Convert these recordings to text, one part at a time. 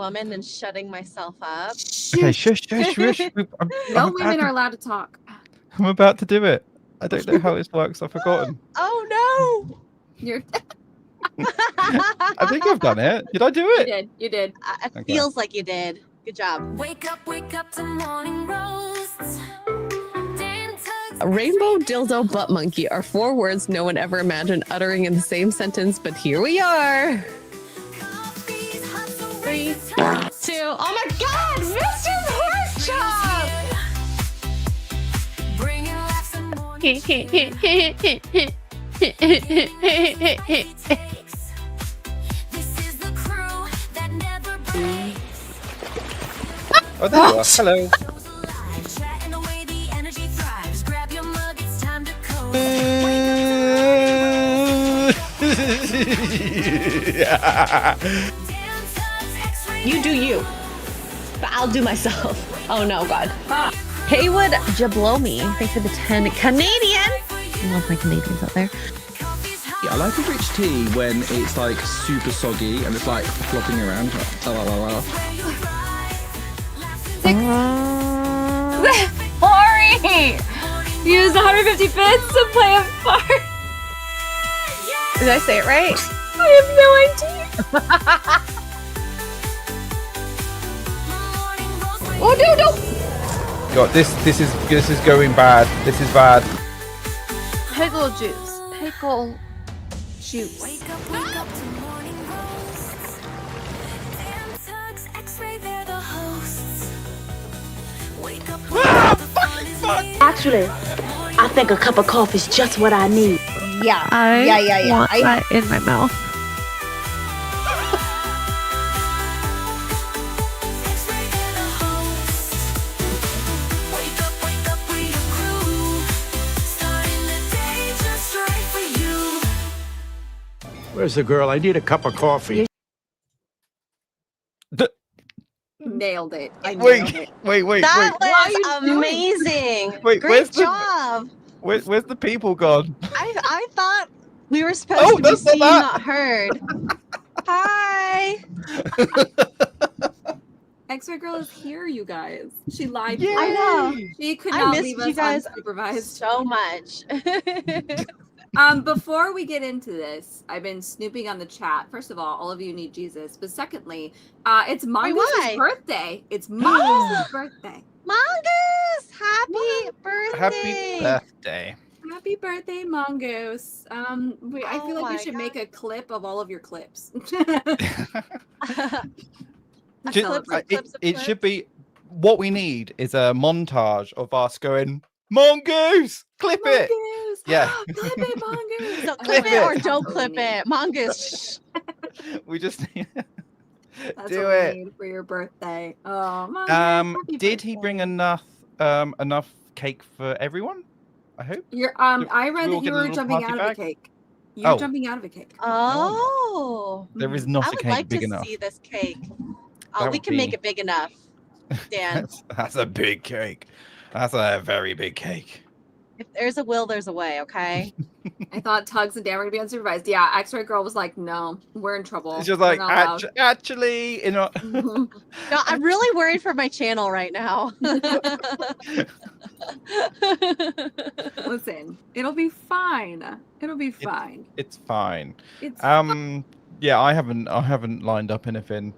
woman and shutting myself up. Okay, shush. No women are allowed to talk. I'm about to do it. I don't know how this works. I've forgotten. Oh no! You're. I think I've done it. Did I do it? You did. It Okay. feels like you did. Good job. Wake up to morning roasts. A rainbow, dildo, butt monkey are 4 words no one ever imagined uttering in the same sentence, but here we are. 3, 2, oh my God, Mr. Oh, there you are. Hello. You do you, but I'll do myself. Oh no, God. Haywood Jablomi, thanks for the 10 Canadian. I love my Canadians out there. Yeah, I like a rich tea when it's like super soggy and it's like flopping around. Ori! Use 150 bits to play a part. Did I say it right? I have no idea. Oh no! God, this is going bad. This is bad. Pickle juice. Pickle juice. Wake up to morning roasts. Dan, Tuggs, Xray, they're the hosts. Wake up the fun is here. Actually, I think a cup of coffee is just what I need. Yeah. I want that in my mouth. Xray, they're the hosts. Wake up, we your crew. Starting the day just right for you. Where's the girl? I need a cup of coffee. Nailed it. I nailed Wait. it. That What was amazing. Wait, Great job. Where's the people gone? I thought we were supposed to be that's not seen, that. not heard. Hi. Xray Girl is here, you guys. She lied. Yay. I know. She could I not missed leave you us guys unsupervised. so much. Before we get into this, I've been snooping on the chat. First of all of you need Jesus. But secondly, it's why? Mongoose' birthday. It's Mongoose' birthday. Mongoose, happy birthday. Happy birthday. Happy birthday, Mongoose. I feel Oh like you my should make God. a clip of all of your clips. It should be. What we need is a montage of us going Mongoose. Clip it. Mongoose! Yeah. Clip it, Mongoose! So Clip clip it it. or don't clip it. Mongoose. We just need. That's Do what it. we need for your birthday. Oh, Mongoose, happy Did he birthday. bring enough cake for everyone? I hope. I read we all that you get a were little jumping party out of a bag? cake. You're Oh. jumping out of a cake. Oh. There is I not a would cake like big to enough. see this cake. Oh, That we would can make be- it big enough. Dan, That's a big cake. That's a very big cake. if there's a will, there's a way, okay? I thought Tuggs and Dan were going to be unsupervised. Yeah, Xray Girl was like, no, we're in trouble. It's just We're like not allowed." actually, you know. Mhm. No, I'm really worried for my channel right now. Listen, it'll be fine. It'll be fine. It's fine. It's Yeah, I haven't lined up anything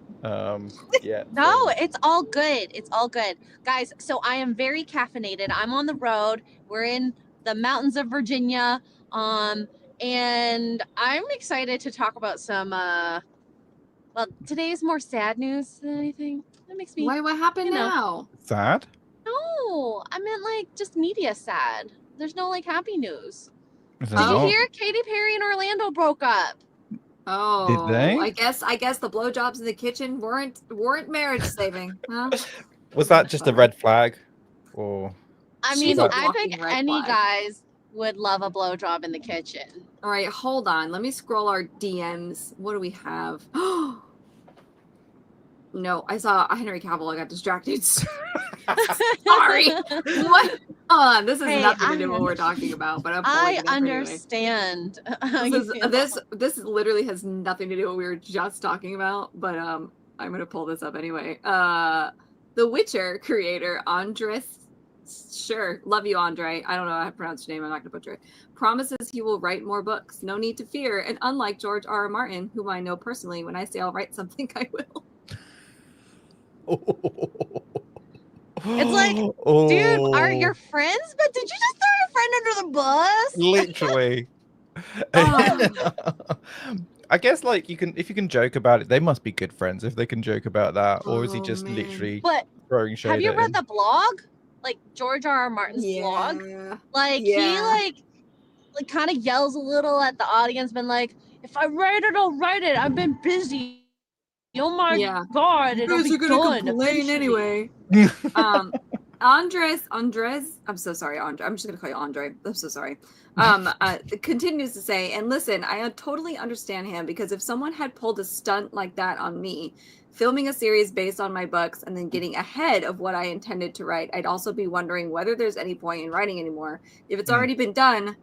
yet. No, so- it's all good. It's all good. Guys, so I am very caffeinated. I'm on the road. We're in the mountains of Virginia. And I'm excited to talk about some well, today's more sad news than anything. That makes me what happened you know. now? sad. No, I meant like just media sad. There's no like happy news. Is it Did you not? hear Katy Perry and Orlando broke up? Oh, they? I guess the blowjobs in the kitchen weren't marriage saving, huh? Was that just a red flag, or I She's mean, a I think walking red any flag. guys would love a blowjob in the kitchen. All right, hold on. Let me scroll our DMs. What do we have? No, I saw Henry Cavill. I got distracted. Sorry. What? This has Hey, nothing to do with what we're talking about, but I'm pulling I it up anyway. understand. This literally has nothing to do with what we were just talking about, but I'm going to pull this up anyway. The Witcher creator, Andres. Sure. Love you, Andre. I don't know how to pronounce your name. I'm not going to butcher it. Promises he will write more books. No need to fear. And unlike George R. R. Martin, whom I know personally, when I say I'll write something, I will. It's like, dude, are your friends? But did you just throw your friend under the bus? Literally. I guess like if you can joke about it, they must be good friends if they can joke about that. Or is he just literally throwing shade? Have you at read him? the blog? Like George R. R. Martin's blog? Like he like kind of yells a little at the audience, been like, if I write it, I'll write it. I've been busy. Oh my god, it'll be done. Complain anyway. Andres, I'm so sorry, Andre. I'm just gonna call you Andre. I'm so sorry. Continues to say, and listen, I totally understand him, because if someone had pulled a stunt like that on me, filming a series based on my books and then getting ahead of what I intended to write, I'd also be wondering whether there's any point in writing anymore. If it's already been done,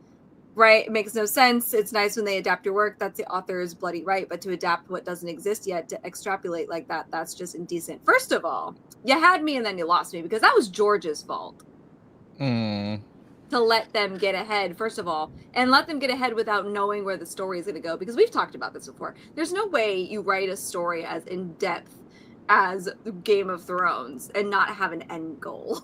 right, it makes no sense. It's nice when they adapt your work. That's the author's bloody right. But to adapt what doesn't exist yet, to extrapolate like that, that's just indecent. First of all, you had me and then you lost me, because that was George's fault. To let them get ahead, first of all, and let them get ahead without knowing where the story is going to go. Because we've talked about this before. There's no way you write a story as in-depth as Game of Thrones and not have an end goal.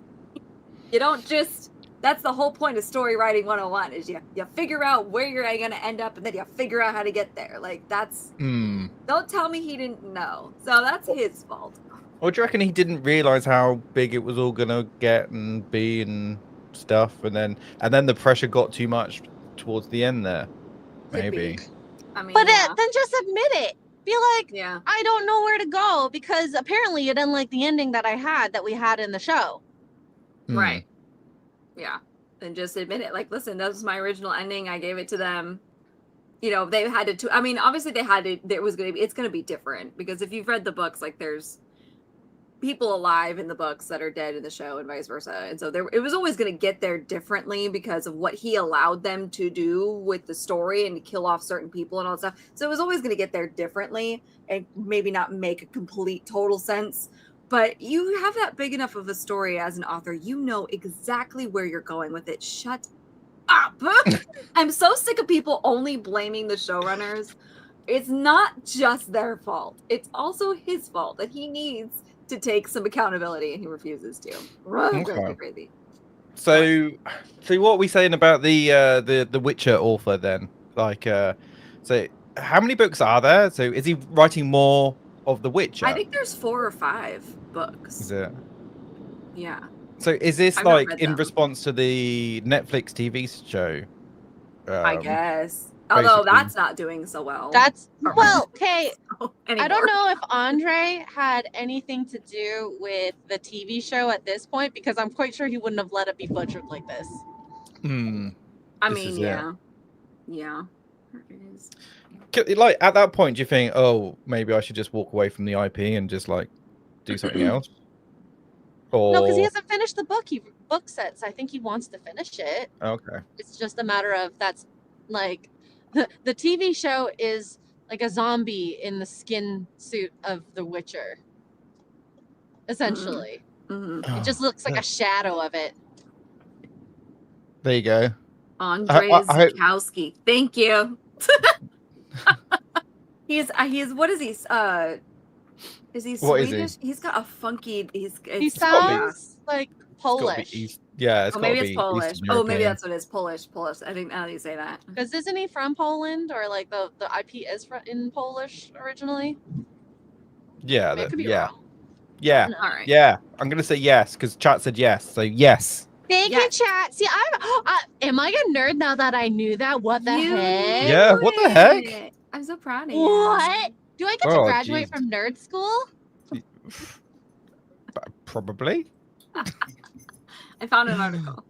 You don't just... That's the whole point of story writing 101, is you figure out where you're going to end up, and then you figure out how to get there. Like, that's... Don't tell me he didn't know. So that's his fault. Or do you reckon he didn't realize how big it was all going to get and be and stuff, and then the pressure got too much towards the end there? Maybe. I mean, but then just admit it. Be like, I don't know where to go, because apparently you didn't like the ending that we had in the show. Right. Yeah. Then just admit it. Like, listen, that was my original ending. I gave it to them. You know, they had to, I mean, obviously they had to, it's going to be different, because if you've read the books, like, there's people alive in the books that are dead in the show and vice versa. And so it was always going to get there differently because of what he allowed them to do with the story and to kill off certain people and all that stuff. So it was always going to get there differently and maybe not make a complete total sense. But you have that big enough of a story as an author, you know exactly where you're going with it. Shut up. I'm so sick of people only blaming the showrunners. It's not just their fault. It's also his fault that he needs to take some accountability, and he refuses to. Really crazy. So what are we saying about the Witcher author then? Like, so how many books are there? So is he writing more of The Witcher? I think there's 4 or 5 books. Is it? Yeah. So is this like in response to the Netflix TV show? I guess. Although that's not doing so well. Okay. I don't know if Andre had anything to do with the TV show at this point, because I'm quite sure he wouldn't have let it be butchered like this. I mean, yeah. Yeah. It is. Like, at that point, do you think, oh, maybe I should just walk away from the IP and just like do something else? Or... No, because he hasn't finished the book set, so I think he wants to finish it. Okay. It's just a matter of that's like the TV show is like a zombie in the skin suit of The Witcher. Essentially. It just looks like a shadow of it. There you go. Andrei Zukowski. Thank you. He's what is he? Is he Swedish? What is he? He's got a funky. He sounds like Polish. Yeah, it's maybe it's Polish. Oh, maybe that's what it is. Polish. I think now that you say that. Because isn't he from Poland, or like the IP is in Polish originally? Yeah. I mean, could be wrong. Yeah. All right. Yeah. I'm gonna say yes because chat said yes. So yes. Thank you, chat. See, am I a nerd now that I knew that? What the heck? Yeah. What the heck? I'm so proud of you. What? Do I get to graduate from nerd school? Probably. I found an article.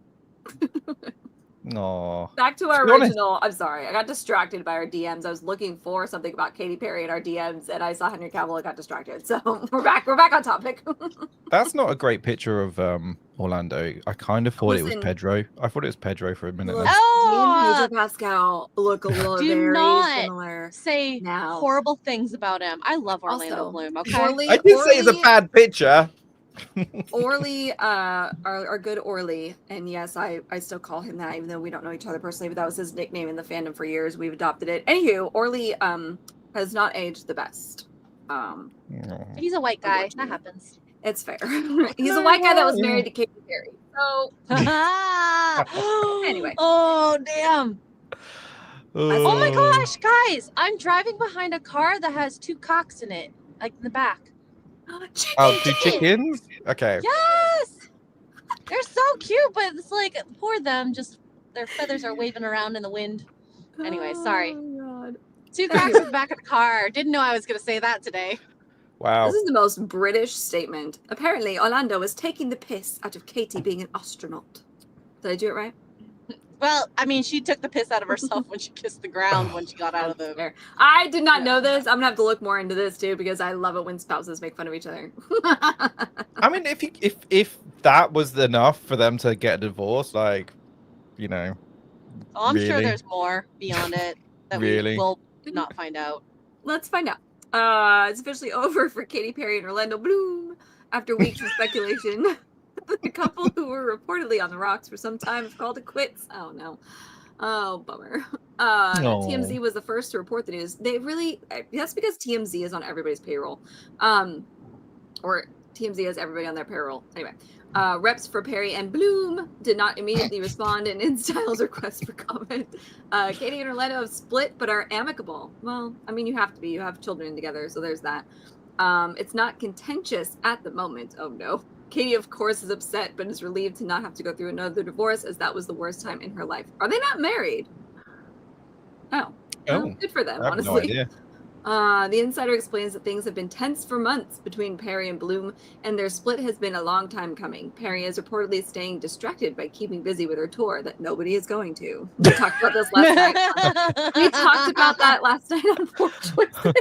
Aw. Back to our To be honest- original. I'm sorry, I got distracted by our DMs. I was looking for something about Katy Perry in our DMs, and I saw Henry Cavill and got distracted. So we're back. We're back on topic. That's not a great picture of Orlando. I kind of thought it was Listen. Pedro. I thought it was Pedro for a minute. Look, There. he and Oh, Pedro Pascal look a little do very not similar. say Now. horrible things about him. I love Orlando Also, Bloom. Okay. Orly, I did say it's a bad picture. Orly, our good Orly, and yes, I still call him that, even though we don't know each other personally, but that was his nickname in the fandom for years. We've adopted it. Anywho, Orly has not aged the best. He's a white guy. That happens. It's fair. He's a white guy that was married to Katy Perry. So anyway. Oh damn. Oh my gosh, guys! I'm driving behind a car that has 2 cocks in it, like in the back. Oh, 2 chickens? Okay. Yes! They're so cute, but it's like, poor them, just their feathers are waving around in the wind. Anyway, sorry. Oh, God. 2 cocks in the back of the car. Didn't know I was going to say that today. Wow. This is the most British statement. Apparently, Orlando is taking the piss out of Katy being an astronaut. Did I do it right? Well, I mean, she took the piss out of herself when she kissed the ground when she got out of the... Fair. I did not know this. I'm going to have to look more into this, too, because I love it when spouses make fun of each other. I mean, if that was enough for them to get a divorce, like, you know. Oh, I'm sure really? there's more beyond it that Really? we will not find out. Let's find out. It's officially over for Katy Perry and Orlando Bloom after weeks of speculation. The couple who were reportedly on the rocks for some time have called it quits. Oh no. Oh, bummer. TMZ was the first to report the news. They really, that's because TMZ is on everybody's payroll. Or TMZ has everybody on their payroll. Anyway, reps for Perry and Bloom did not immediately respond in InStyle's request for comment. Katy and Orlando have split but are amicable. Well, I mean, you have to be. You have children together, so there's that. It's not contentious at the moment. Oh no. Katy, of course, is upset, but is relieved to not have to go through another divorce, as that was the worst time in her life. Are they not married? Oh, well, good for them, I have honestly. no idea. The insider explains that things have been tense for months between Perry and Bloom, and their split has been a long time coming. Perry is reportedly staying distracted by keeping busy with her tour that nobody is going to. We talked about this last night. We talked about that last night on Four Choices.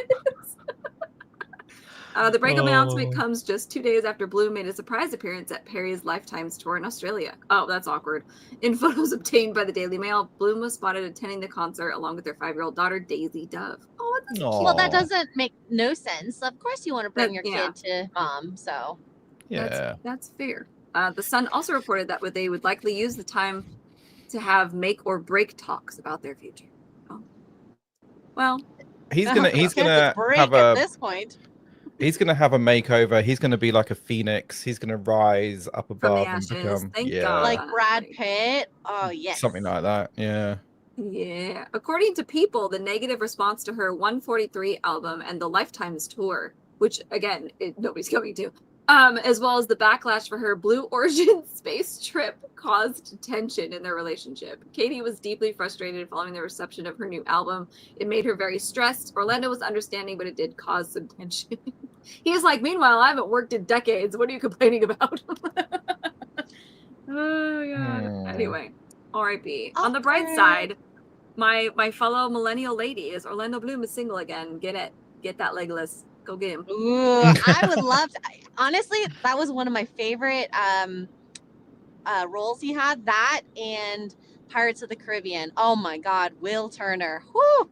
The breakup announcement comes just 2 days after Bloom made a surprise appearance at Perry's Lifetime's tour in Australia. Oh, that's awkward. In photos obtained by the Daily Mail, Bloom was spotted attending the concert along with their 5-year-old daughter, Daisy Dove. Oh, that's cute. Well, that doesn't make no sense. Of course you want to bring your yeah. kid to mom, so. Yeah. That's fair. The Sun also reported that they would likely use the time to have make or break talks about their future. Oh. Well, He's gonna break have at this point. He's gonna have a makeover. He's gonna be like a phoenix. He's gonna rise up above ashes. and become Thank God. Like Brad Pitt. Oh, yes. something like that. Yeah. yeah. According to People, the negative response to her 143 album and the Lifetime's tour, which again, nobody's going to, as well as the backlash for her Blue Origin space trip caused tension in their relationship. Katy was deeply frustrated following the reception of her new album. It made her very stressed. Orlando was understanding, but it did cause some tension. He's like, meanwhile, I haven't worked in decades. What are you complaining about? Oh, God. Anyway, R.I.P. On the bright side, my fellow millennial lady is Orlando Bloom is single again. Get it. Get that Legolas. Go get him. Ooh, I would love to. Honestly, that was one of my favorite roles he had. That and Pirates of the Caribbean. Oh my God, Will Turner. Whoo!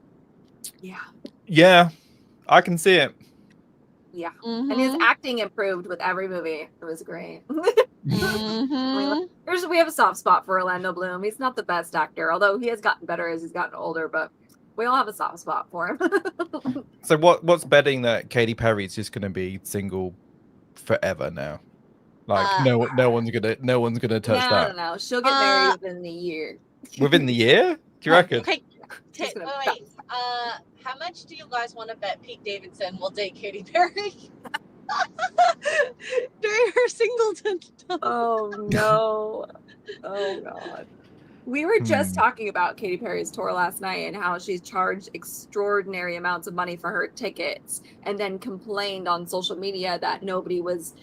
Yeah. Yeah. I can see it. Yeah. And his acting improved with every movie. It was great. We have a soft spot for Orlando Bloom. He's not the best actor, although he has gotten better as he's gotten older, but we all have a soft spot for him. So what's betting that Katy Perry's just gonna be single forever now? Like no one's gonna touch that. No. She'll get married within the year. Within the year? Do you reckon? Okay. Wait. How much do you guys want to bet Pete Davidson will date Katy Perry during her singleton? Oh no! Oh God! We were just talking about Katy Perry's tour last night and how she's charged extraordinary amounts of money for her tickets, and then complained on social media that nobody was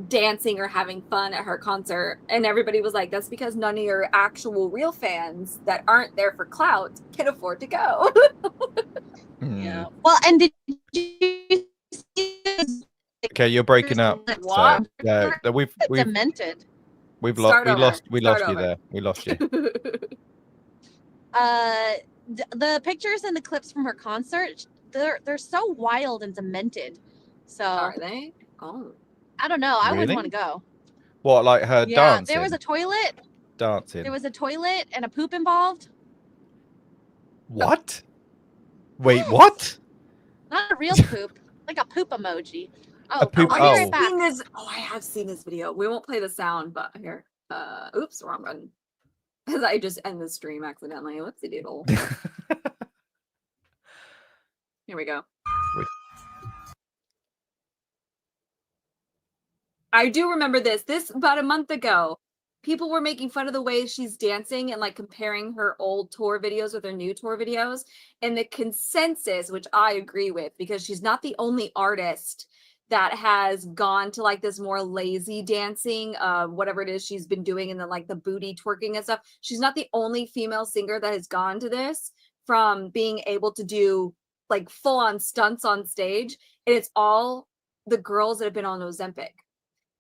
dancing or having fun at her concert. And everybody was like, that's because none of your actual real fans that aren't there for clout can afford to go. Yeah. Well, and did you see this? Okay, you're breaking up. What? So, yeah, we've Demented. we Start over. lost Start you over. there. We lost you. The pictures and the clips from her concert, they're so wild and demented. So Are they? Oh. I don't know. I wouldn't Really? want to go. What, like her Yeah, dancing? there was a toilet. Dancing. There was a toilet and a poop involved. What? Wait, what? Not a real poop, like a poop emoji. Oh, poop- I'll be I right back. have seen this video. We won't play the sound, but here. Oops, wrong button. Because I just end the stream accidentally. Whoopsie doodle. Here we go. Wait. I do remember this. This about a month ago. People were making fun of the way she's dancing and like comparing her old tour videos with her new tour videos. And the consensus, which I agree with, because she's not the only artist that has gone to like this more lazy dancing, whatever it is she's been doing, and then like the booty twerking and stuff. She's not the only female singer that has gone to this, from being able to do like full on stunts on stage. And it's all the girls that have been on Ozempic.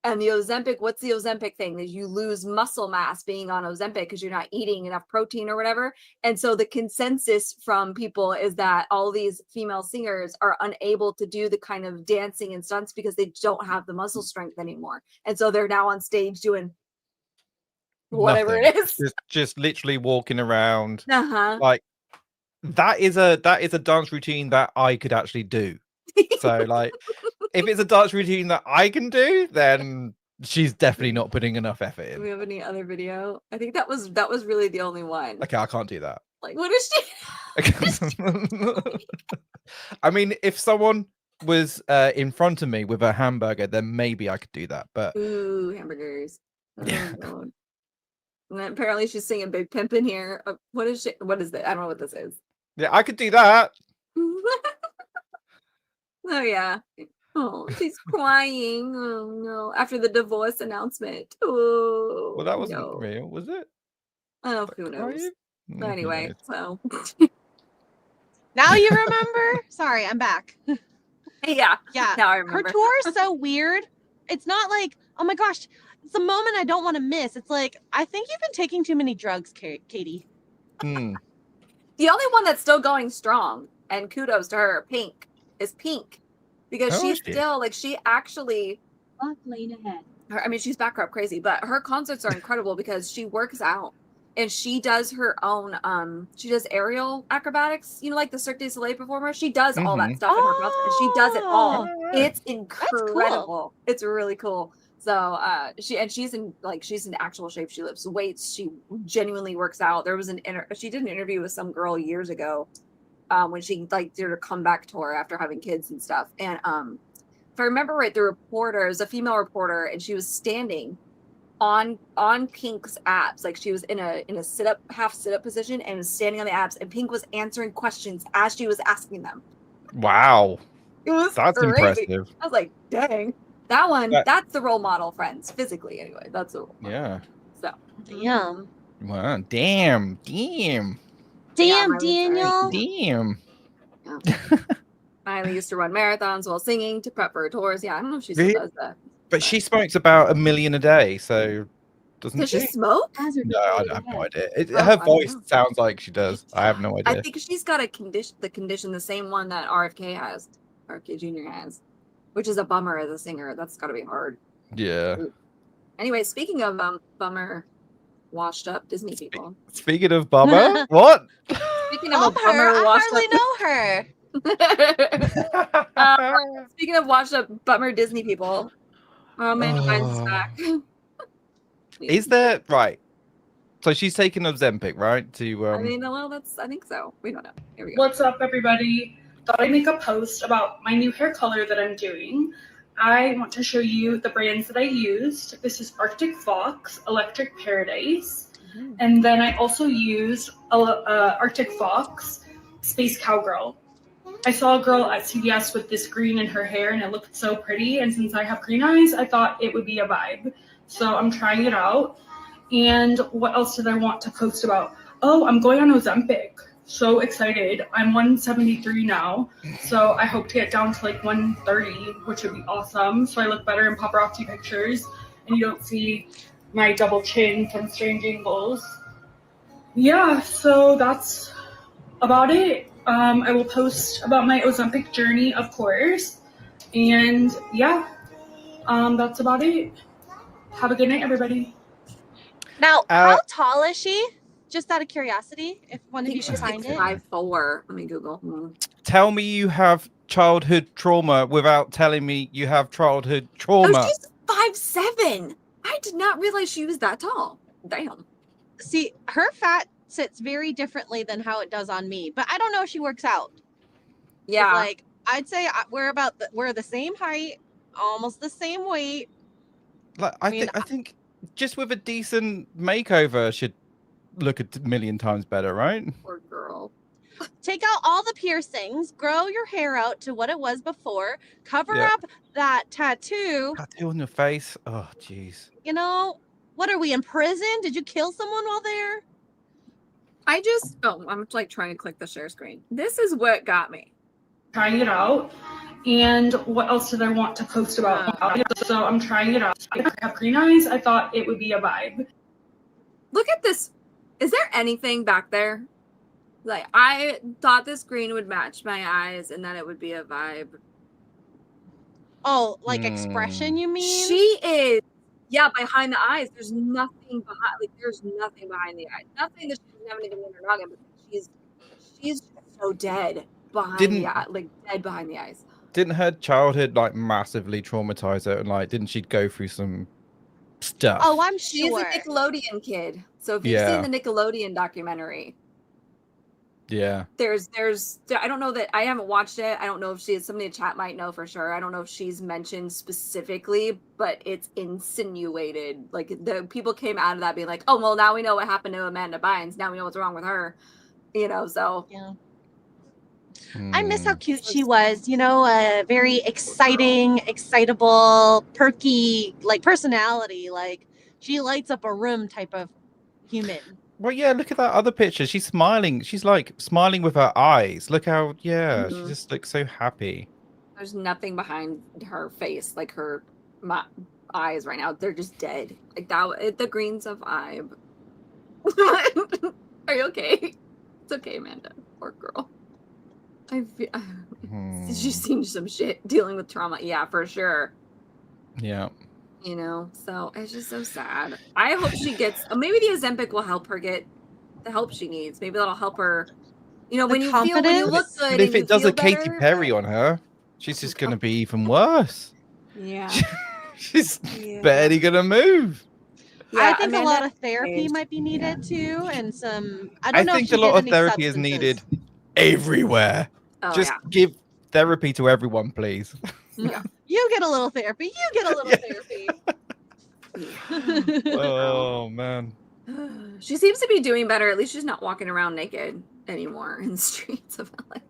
And the Ozempic, what's the Ozempic thing? That you lose muscle mass being on Ozempic because you're not eating enough protein or whatever. And so the consensus from people is that all these female singers are unable to do the kind of dancing and stunts because they don't have the muscle strength anymore. And so they're now on stage doing whatever Nothing. it is. Just literally walking around. Uh-huh. Like that is a dance routine that I could actually do. So like if it's a dance routine that I can do, then she's definitely not putting enough effort Do in. we have any other video? I think that was really the only one. Okay, I can't do that. Like, what is she? I mean, if someone was in front of me with a hamburger, then maybe I could do that. But Ooh, hamburgers. Oh, Yeah. God. And then apparently she's singing Big Pimpin' here. What is she? What is it? I don't know what this is. yeah, I could do that. Oh yeah. Oh, she's crying. Oh no. After the divorce announcement. Oh. Well, that wasn't no. real, was it? Oh, who Are knows? you? But anyway, so Now you remember? Sorry, I'm back. yeah. Yeah. Now I Her remember. tour is so weird. It's not like, oh my gosh, it's a moment I don't want to miss. It's like, I think you've been taking too many drugs, Katie. Hmm. The only one that's still going strong, and kudos to her, is Pink. Because How she's is she? still like she actually Lane ahead. I mean, she's back up crazy, but her concerts are incredible because she works out and she does her own she does aerial acrobatics, you know, like the Cirque du Soleil performer. She does all that stuff in her concert, and she does it all. It's incredible. Cool. It's really cool. So she's in actual shape. She lifts weights. She genuinely works out. There was she did an interview with some girl years ago when she like did her comeback tour after having kids and stuff. And if I remember right, the reporter is a female reporter, and she was standing on Pink's abs, like she was in a half sit up position and was standing on the abs, and Pink was answering questions as she was asking them. Wow. That's crazy. Impressive. I was like, dang, that's the role model, friends, physically anyway. That's the role model. Yeah. So Damn. Wow. Damn. Damn, Miley Daniel. Damn. I used to run marathons while singing to prep for her tours. Yeah, I don't know if she still Really? does that. But she smokes about 1 million a day, so doesn't Does she? she smoke? No, I have no idea. Oh, Her I don't voice know. sounds like she does. I have no I idea. think she's got the condition, the same one that RFK has, RFK Jr. has, which is a bummer as a singer. That's got to be hard. Yeah. Anyway, speaking of bummer, washed up Disney people. Speaking of bummer, what? Speaking of a Love her. bummer, I washed hardly know her. Speaking of washed up bummer Disney people, Amanda Bynes is back. Is there right? So she's taken Ozempic, right? To I mean, well, I think so. We don't know. Here we go. What's up, everybody? Thought I'd make a post about my new hair color that I'm doing. I want to show you the brands that I used. This is Arctic Fox, Electric Paradise, and then I also used Arctic Fox, Space Cowgirl. I saw a girl at CVS with this green in her hair and it looked so pretty. And since I have green eyes, I thought it would be a vibe. So I'm trying it out. And what else did I want to post about? Oh, I'm going on Ozempic. So excited. I'm 173 now. So I hope to get down to like 130, which would be awesome. So I look better in paparazzi pictures and you don't see my double chin from strange angles. Yeah, so that's about it. I will post about my Ozempic journey, of course. And yeah, that's about it. Have a good night, everybody. Now, how tall is she? Just out of curiosity, if one of you should find it. 5'4". Let me Google. Tell me you have childhood trauma without telling me you have childhood trauma. Oh, she's 5'7". I did not realize she was that tall. Damn. See, her fat sits very differently than how it does on me, but I don't know if she works out. Yeah. Like, I'd say we're the same height, almost the same weight. Like, I think just with a decent makeover should look a million times better, right? Poor girl. Take out all the piercings, grow your hair out to what it was before, cover up that tattoo. Tattoo on your face. Oh, jeez. You know, what are we in prison? Did you kill someone while there? I'm like trying to click the share screen. This is what got me. Trying it out. And what else did I want to post about? So I'm trying it out. I have green eyes. I thought it would be a vibe. Look at this. Is there anything back there? Like, I thought this green would match my eyes and that it would be a vibe. Oh, like expression, you mean? She is, behind the eyes. There's nothing behind, there's nothing behind the eyes. Nothing that she doesn't have anything in her noggin, but she's so dead behind the eye, dead behind the eyes. Didn't her childhood like massively traumatize her, and like didn't she go through some stuff? Oh, I'm She's sure. a Nickelodeon kid. So if you've seen the Nickelodeon documentary, there's I don't know that I haven't watched it. I don't know if somebody in chat might know for sure. I don't know if she's mentioned specifically, but it's insinuated. Like, the people came out of that being like, oh, well, now we know what happened to Amanda Bynes. Now we know what's wrong with her. You know, so I miss how cute she was, you know, a very exciting, excitable, perky, like, personality. Like, she lights up a room type of human. Well, yeah, look at that other picture. She's smiling. She's like smiling with her eyes. Look how, she just looks so happy. There's nothing behind her face, like her eyes right now. They're just dead. Like that, the green's a vibe. Are you okay? It's okay, Amanda. Poor girl. She's seen some shit dealing with trauma. Yeah, for sure. Yeah. You know, so it's just so sad. I hope she gets, maybe the Ozempic will help her get the help she needs. Maybe that'll help her. You know, when you look good. But if it does a Katy Perry on her, she's just going to be even worse. Yeah. She's barely going to move. Yeah, I think a lot of therapy might be needed too, and some. I think a lot of therapy is needed everywhere. Oh, just give therapy to everyone, please. Yeah. You get a little therapy. You get a little therapy. Oh man. She seems to be doing better. At least she's not walking around naked anymore in the streets of LA.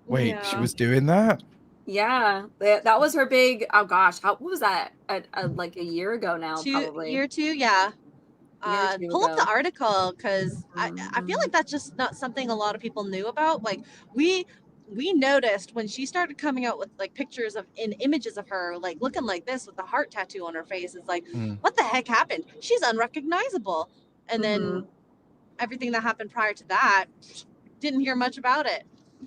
Wait, she was doing that? Yeah, that was her big. Oh gosh, what was that? Like a year ago now, probably. Year two, yeah. Pull up the article because I feel like that's just not something a lot of people knew about. Like we noticed when she started coming out with like pictures of images of her like looking like this with the heart tattoo on her face. It's like, what the heck happened? She's unrecognizable. And then everything that happened prior to that, didn't hear much about it.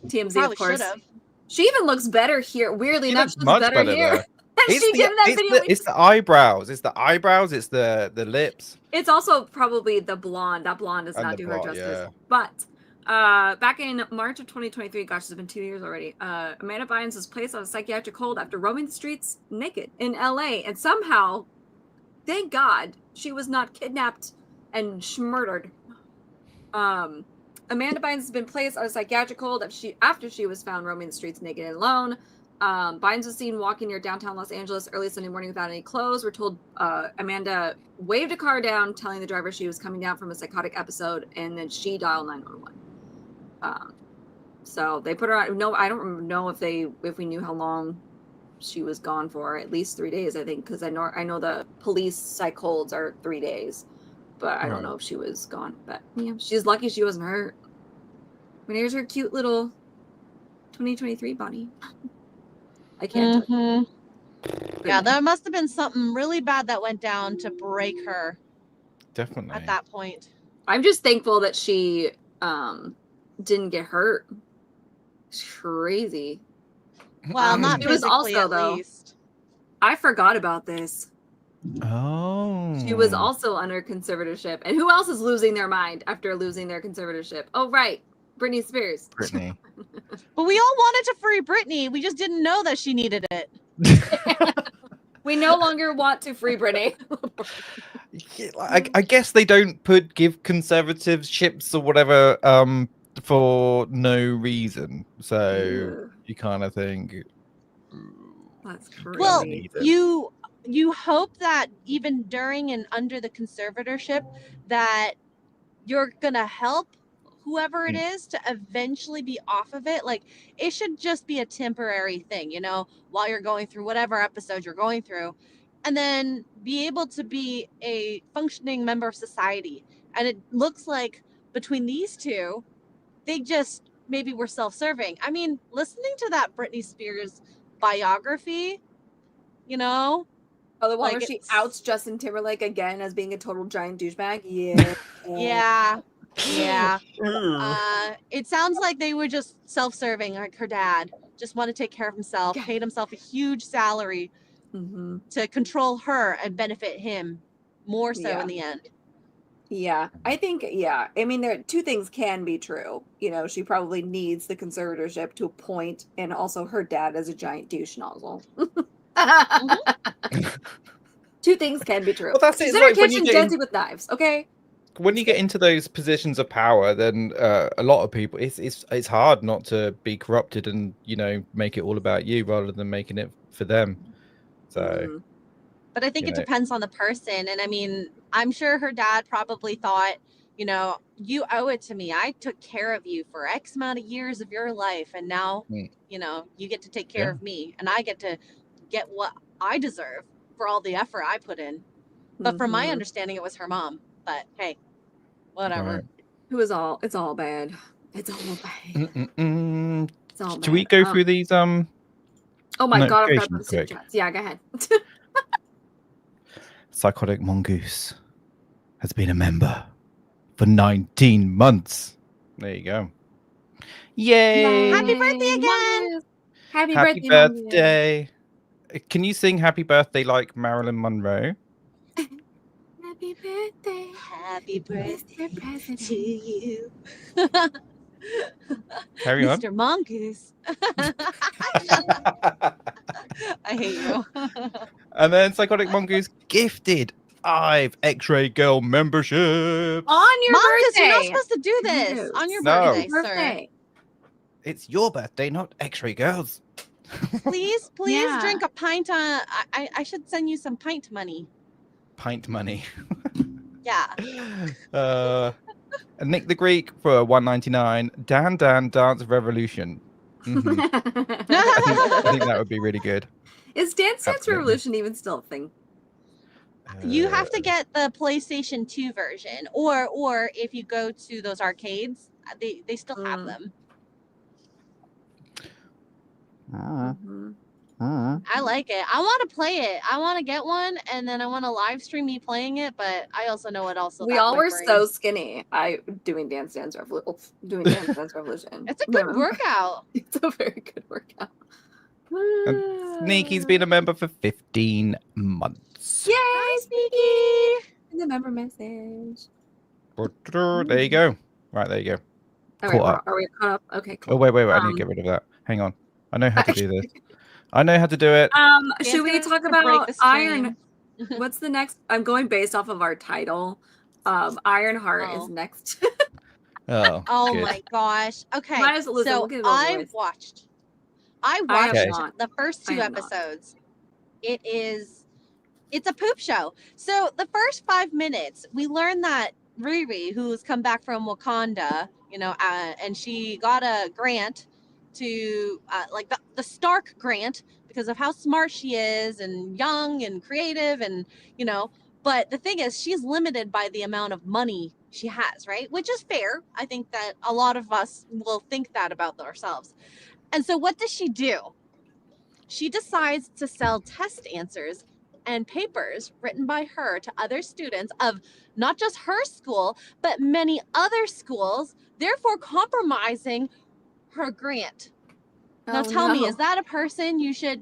TMZ, Probably of course. should've. She even looks better here. Weirdly enough, she looks better here. It's the eyebrows. It's the eyebrows. It's the lips. It's also probably the blonde. That blonde does not do her justice. But back in March of 2023, gosh, it's been 2 years already. Amanda Bynes was placed on a psychiatric hold after roaming the streets naked in LA, and somehow, thank God, she was not kidnapped and murdered. Amanda Bynes has been placed on a psychiatric hold after she was found roaming the streets naked and alone. Bynes was seen walking near downtown Los Angeles early Sunday morning without any clothes. We're told Amanda waved a car down, telling the driver she was coming down from a psychotic episode, and then she dialed 911. So they put her on. No, I don't know if we knew how long she was gone for. At least 3 days, I think, because I know the police psych holds are 3 days, but I don't know if she was gone. But yeah, she's lucky she wasn't hurt. I mean, here's her cute little 2023 body. I can't. Yeah, there must have been something really bad that went down to break her. Definitely. At that point. I'm just thankful that she didn't get hurt. It's crazy. Well, not she was also at though. Least. I forgot about this. Oh. She was also under conservatorship. And who else is losing their mind after losing their conservatorship? Oh, right. Britney Spears. Britney. But we all wanted to free Britney. We just didn't know that she needed it. We no longer want to free Britney. I guess they don't give conservationships or whatever for no reason. So you kind of think that's crazy. Well, you hope that even during and under the conservatorship that you're gonna help whoever it is to eventually be off of it. Like, it should just be a temporary thing, you know, while you're going through whatever episode you're going through, and then be able to be a functioning member of society. And it looks like between these two, they just maybe were self-serving. I mean, listening to that Britney Spears biography, you know, the one where she outs Justin Timberlake again as being a total giant douchebag. Yeah. Yeah. It sounds like they were just self-serving. Like, her dad just wanted to take care of himself, paid himself a huge salary to control her and benefit him more so in the end. Yeah, I think, I mean, there two things can be true. You know, she probably needs the conservatorship to a point, and also her dad is a giant douche nozzle. Two things can be true. Well, that's She's it. in her Like, when kitchen you get dancing with knives, okay? When you get into those positions of power, then a lot of people, it's hard not to be corrupted and, you know, make it all about you rather than making it for them. So, but I think it depends on the person. And I mean, I'm sure her dad probably thought, you know, you owe it to me. I took care of you for X amount of years of your life, and now, you know, you get to take care of me, and I get to get what I deserve for all the effort I put in. But from my understanding, it was her mom. But hey, whatever. Right. It's all bad. It's all bad. It's all bad. Should we go through these oh my god, I forgot about the super quick? chats. Yeah, go ahead. Psychotic Mongoose has been a member for 19 months. There you go. Yay! Happy birthday again! Happy birthday! Can you sing Happy Birthday like Marilyn Monroe? Happy birthday. Happy birthday to you. Carry on. Mr. Mongoose. I hate you. And then Psychotic Mongoose gifted 5 Xray Girl memberships. On your Mongoose, birthday. you're not supposed to do this. On your birthday, sir. It's your birthday, not Xray Girls. Please drink a pint. I should send you some pint money. Pint money. Yeah. Nick the Greek for $1.99. Dan Dance Revolution. I think that would be really good. Is Dance Revolution even still a thing? You have to get the PlayStation 2 version, or if you go to those arcades, they still have them. I like it. I want to play it. I want to get one, and then I want to live stream me playing it. But I also know what else. We all were so skinny. Doing Dance Revolution. It's a good workout. It's a very good workout. And Sneaky's been a member for 15 months. Yay, Sneaky! The member message. There you go. Right, there you go. All right, are we caught up? Okay, cool. Oh, wait. I need to get rid of that. Hang on. I know how to do this. I know how to do it. Should we talk about Iron? What's the next? I'm going based off of our title. Ironheart is next. Oh good. My gosh. Okay. So I watched the first 2 episodes. It's a poop show. So the first 5 minutes, we learn that Riri, who's come back from Wakanda, and she got a grant to like the Stark grant because of how smart she is and young and creative and but the thing is she's limited by the amount of money she has, right? Which is fair. I think that a lot of us will think that about ourselves. And so what does she do? She decides to sell test answers and papers written by her to other students of not just her school, but many other schools, therefore compromising her grant. Now tell me, is that a person you should,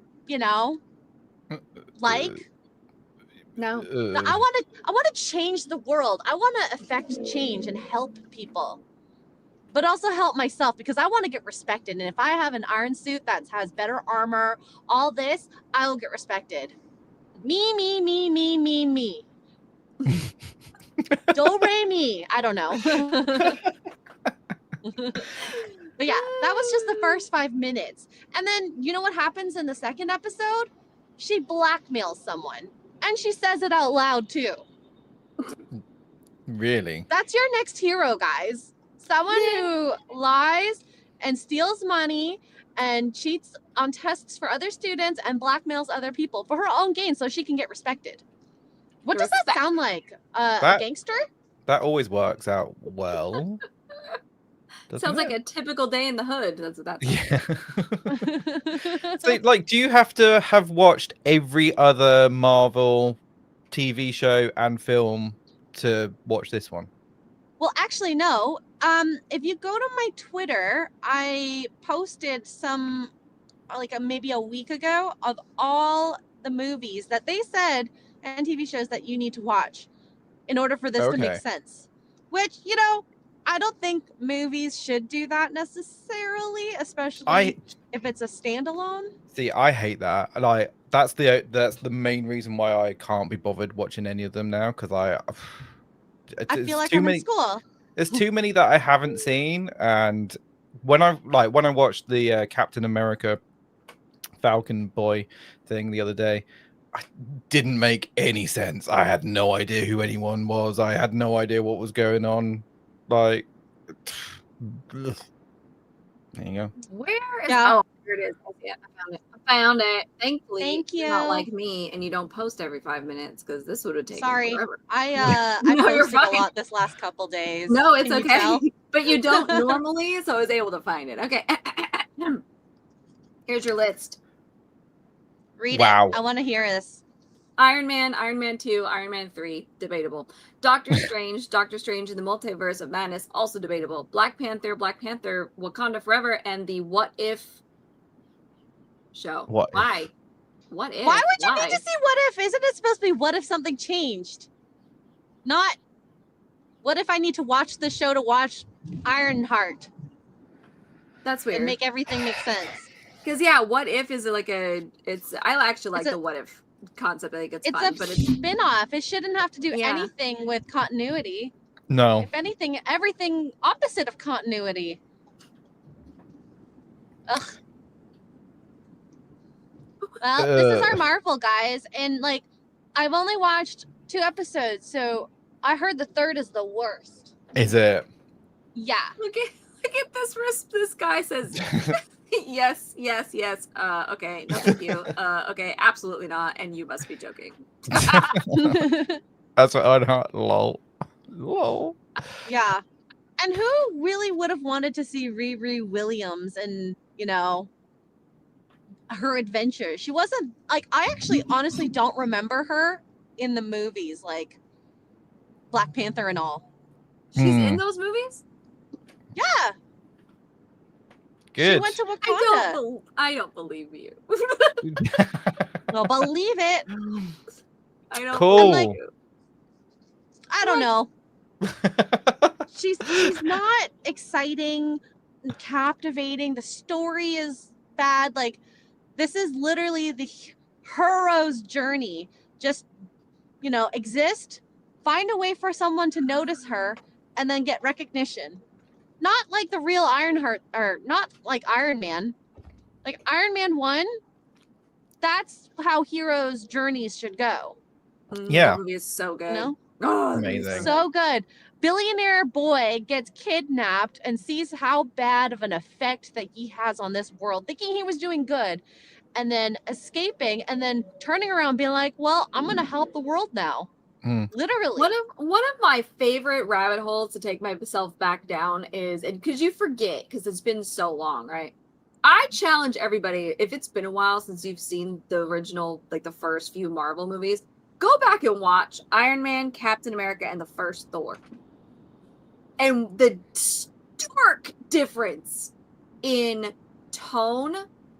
like? No. I want to change the world. I want to affect change and help people, but also help myself because I want to get respected. And if I have an iron suit that has better armor, all this, I will get respected. Me. Do re mi. I don't know. But yeah, that was just the first 5 minutes. And then you know what happens in the second episode? She blackmails someone. And she says it out loud too. Really? That's your next hero, guys. Someone who lies and steals money and cheats on tests for other students and blackmails other people for her own gain so she can get respected. What does that sound like? A gangster? That always works out well. Sounds like a typical day in the hood. That's what that sounds. So, like, do you have to have watched every other Marvel TV show and film to watch this one? Well, actually, no. If you go to my Twitter, I posted some, maybe a week ago, of all the movies that they said and TV shows that you need to watch in order for this to make sense. Which, I don't think movies should do that necessarily, especially if it's a standalone. See, I hate that. Like, that's the main reason why I can't be bothered watching any of them now, because I feel like I'm in school. There's too many that I haven't seen, and when I watched the Captain America Falcon Boy thing the other day, it didn't make any sense. I had no idea who anyone was. I had no idea what was going on. Like, there you go. Where is? Oh, here it is. Yeah, I found it. Thankfully, thank you. You're not like me, and you don't post every 5 minutes because this would have taken forever. I posted a lot this last couple days. No, it's okay, but you don't normally, so I was able to find it. Okay, here's your list. Read it. I want to hear this. Iron Man, Iron Man 2, Iron Man 3, debatable. Doctor Strange, Doctor Strange in the Multiverse of Madness, also debatable. Black Panther, Wakanda Forever, and the What If show. Why? What if? Why would you need to see What If? Isn't it supposed to be What If something changed? Not what if I need to watch the show to watch Ironheart? That's weird. And make everything make sense. Because What If is I actually like the What If concept. I think it's fun, but it's a spin-off. It shouldn't have to do anything with continuity. No. If anything, everything opposite of continuity. Ugh. Well, this is our Marvel, guys, and I've only watched 2 episodes, so I heard the third is the worst. Is it? Yeah. Look at this. This guy says. Yes. Okay. No, thank you. Okay. Absolutely not. And you must be joking. That's what Ironheart. Lol. Yeah. And who really would have wanted to see Riri Williams and, her adventures? She wasn't I actually honestly don't remember her in the movies, like Black Panther and all. She's in those movies? Yeah. Good. She went to Wakanda. I don't believe you. Well, believe it. I don't. Cool. I don't know. She's not exciting, captivating. The story is bad. This is literally the hero's journey. Just, exist, find a way for someone to notice her, and then get recognition. Not like the real Ironheart, or not like Iron Man. Like Iron Man 1, that's how heroes' journeys should go. Yeah. That movie is so good. Oh, Amazing. So good. Billionaire boy gets kidnapped and sees how bad of an effect that he has on this world, thinking he was doing good, and then escaping, and then turning around being like, well, I'm going to help the world now. Literally. One of my favorite rabbit holes to take myself back down is, and because you forget, because it's been so long, right? I challenge everybody, if it's been a while since you've seen the original, like the first few Marvel movies, go back and watch Iron Man, Captain America, and the first Thor. And the stark difference in tone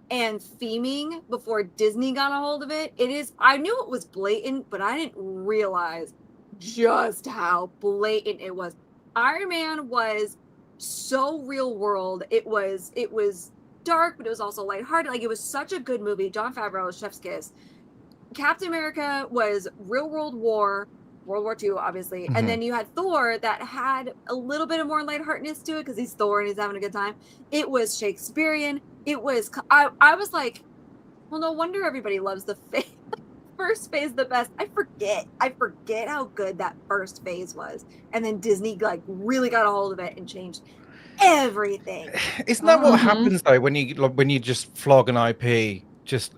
and theming before Disney got a hold of it. I knew it was blatant, but I didn't realize just how blatant it was. Iron Man was so real world. It was dark, but it was also lighthearted. Like, it was such a good movie. Jon Favreau, chef's kiss. Captain America was real world war, World War II, obviously. Mm-hmm. And then you had Thor that had a little bit of more lightheartedness to it because he's Thor and he's having a good time. It was Shakespearean. It was, I was like, well, no wonder everybody loves the first phase the best. I forget how good that first phase was. And then Disney like really got a hold of it and changed everything. Isn't that what happens though when you just flog an IP just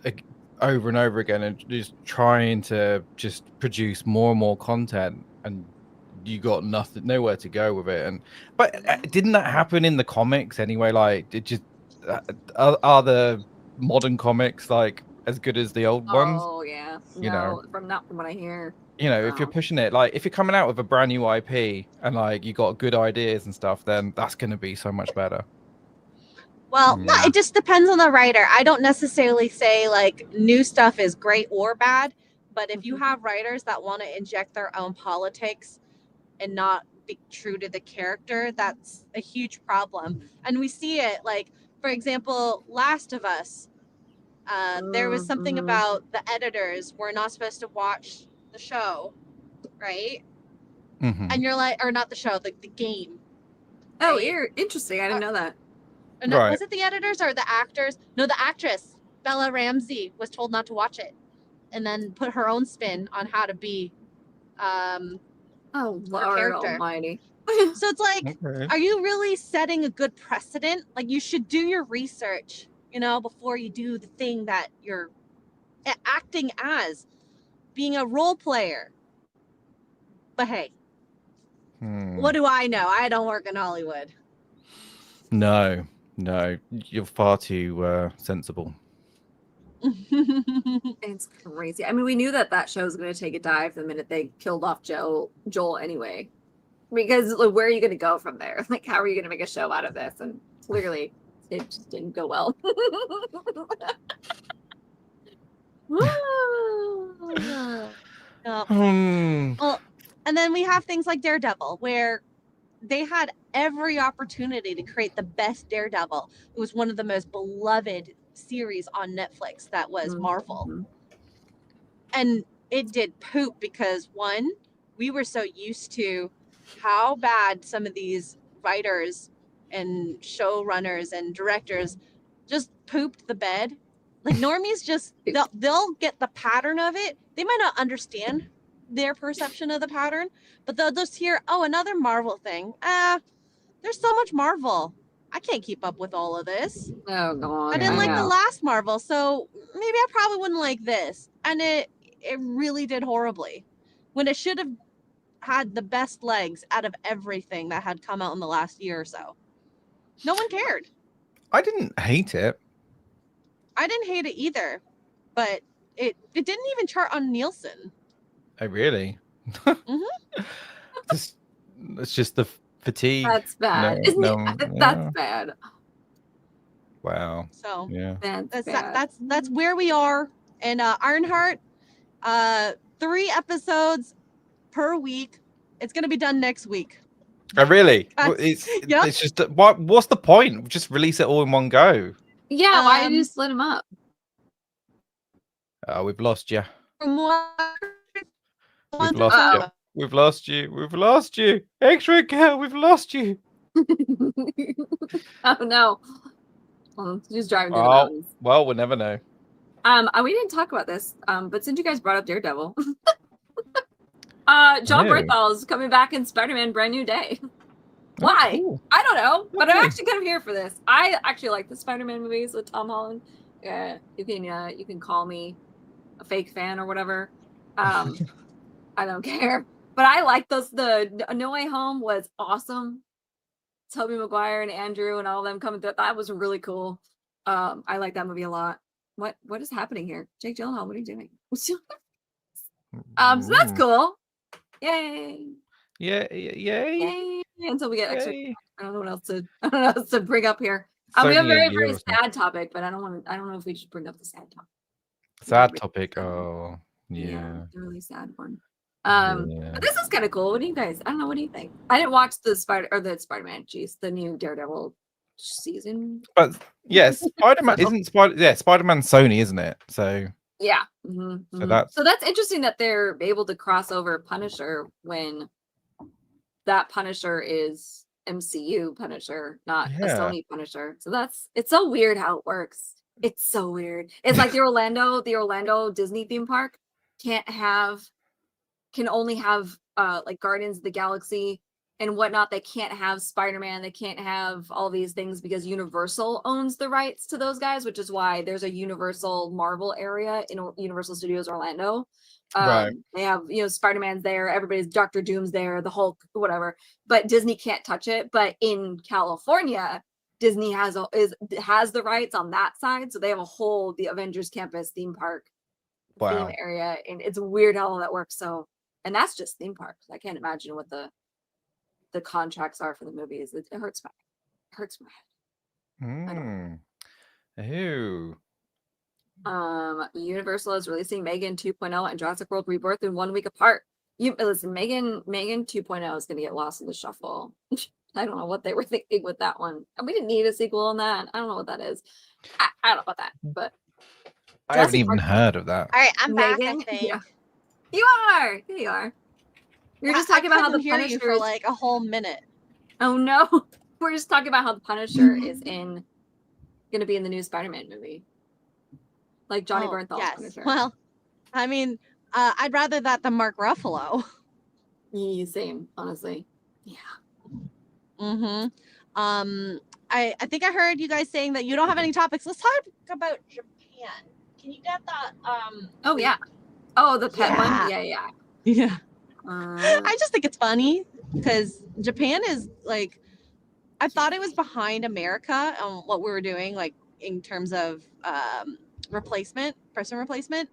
over and over again and just trying to just produce more and more content, and you got nowhere to go with it? But didn't that happen in the comics anyway? Like, it just are the modern comics like as good as the old ones? Oh yeah, you know, from what I hear. You know, if you're pushing it, like if you're coming out with a brand new IP and like you got good ideas and stuff, then that's going to be so much better. Well, it just depends on the writer. I don't necessarily say like new stuff is great or bad, but if you have writers that want to inject their own politics and not be true to the character, that's a huge problem. And we see it, like, for example, Last of Us. There was something about the editors were not supposed to watch the show, right? And you're like, or not the show, the game. Oh, right? Interesting. I didn't know that. No, right. Was it the editors or the actors? No, the actress, Bella Ramsey, was told not to watch it and then put her own spin on how to be Lord almighty. So it's like, Are you really setting a good precedent? Like, you should do your research, you know, before you do the thing that you're acting as, being a role player. But hey, what do I know? I don't work in Hollywood. No, you're far too sensible. It's crazy. I mean, we knew that show was going to take a dive the minute they killed off Joel anyway. Because like, where are you going to go from there? Like, how are you going to make a show out of this? And clearly, it just didn't go well. Well, and then we have things like Daredevil, where they had every opportunity to create the best Daredevil. It was one of the most beloved series on Netflix that was Marvel. And it did poop because, one, we were so used to how bad some of these writers and showrunners and directors just pooped the bed. Like, normies just, they'll get the pattern of it. They might not understand their perception of the pattern, but they'll just hear, oh, another Marvel thing. There's so much Marvel. I can't keep up with all of this. Oh, God. I didn't like the last Marvel, so maybe I probably wouldn't like this. And it really did horribly. When it should have had the best legs out of everything that had come out in the last year or so. No one cared. I didn't hate it. I didn't hate it either, but it didn't even chart on Nielsen. Oh, really? It's just the fatigue. That's bad. That's bad. Wow. So yeah, that's where we are. And Ironheart, 3 episodes per week. It's gonna be done next week. Oh, really? It's just what's the point? Just release it all in one go. Yeah, why did you split them up? We've lost you. From what? We've lost you. We've lost you. We've lost you. Xray Girl, we've lost you. Oh no. Well, just driving through the mountains. Well, we'll never know. We didn't talk about this, but since you guys brought up Daredevil, John Oh. Bernthal is coming back in Spider-Man Brand New Day. Why? cool. I don't know, but I'm Okay. actually kind of here for this. I actually like the Spider-Man movies with Tom Holland. You can call me a fake fan or whatever. I don't care. But I like those. The No Way Home was awesome. Tobey Maguire and Andrew and all of them coming through. That was really cool. I like that movie a lot. What is happening here? Jake Gyllenhaal, what are you doing? So that's cool. Yay. Yay. Until we get extra. Yay. I don't know what else to bring up here. It's We have a only a very, year very or so. sad topic, but I don't know if we should bring up the sad topic. Sad topic. Oh, yeah. A really sad one. Yeah. But this is kind of cool. What do you guys? I don't know. What do you think? I didn't watch the Spider-Man. Geez, the new Daredevil season. But yes, Spider-Man isn't Spider-Man Sony, isn't it? So Yeah. so that's interesting that they're able to cross over Punisher when that Punisher is MCU Punisher, not a Sony Punisher. So it's so weird how it works. It's so weird. It's like the Orlando Disney theme park can only have like Guardians of the Galaxy and whatnot. They can't have Spider-Man. They can't have all these things because Universal owns the rights to those guys, which is why there's a Universal Marvel area in Universal Studios Orlando. Right. They have, Spider-Man's there, everybody's Dr. Doom's there, the Hulk, whatever. But Disney can't touch it. But in California, Disney has the rights on that side, so they have the Avengers Campus theme park theme area, and it's weird how all that works. So, and that's just theme parks. I can't imagine what the contracts are for the movies. It hurts my head. Ew. Universal is releasing Megan 2.0 and Jurassic World Rebirth in 1 week apart. Listen, Megan 2.0 is going to get lost in the shuffle. I don't know what they were thinking with that one. And we didn't need a sequel on that. I don't know what that is. I don't know about that, but I haven't even heard of that. All right, I'm back. Megan? I think. Yeah. You are. There you are. You're just talking about how the Punisher for like a whole minute. Oh no, we're just talking about how the Punisher is going to be in the new Spider-Man movie, like Johnny Bernthal's Punisher. Well, I mean, I'd rather that than Mark Ruffalo. Yeah, same, honestly. Yeah. I think I heard you guys saying that you don't have any topics. Let's talk about Japan. Can you get that? Oh yeah. Oh, the pet one. Yeah. I just think it's funny because Japan is like, I thought it was behind America on what we were doing, like in terms of person replacement,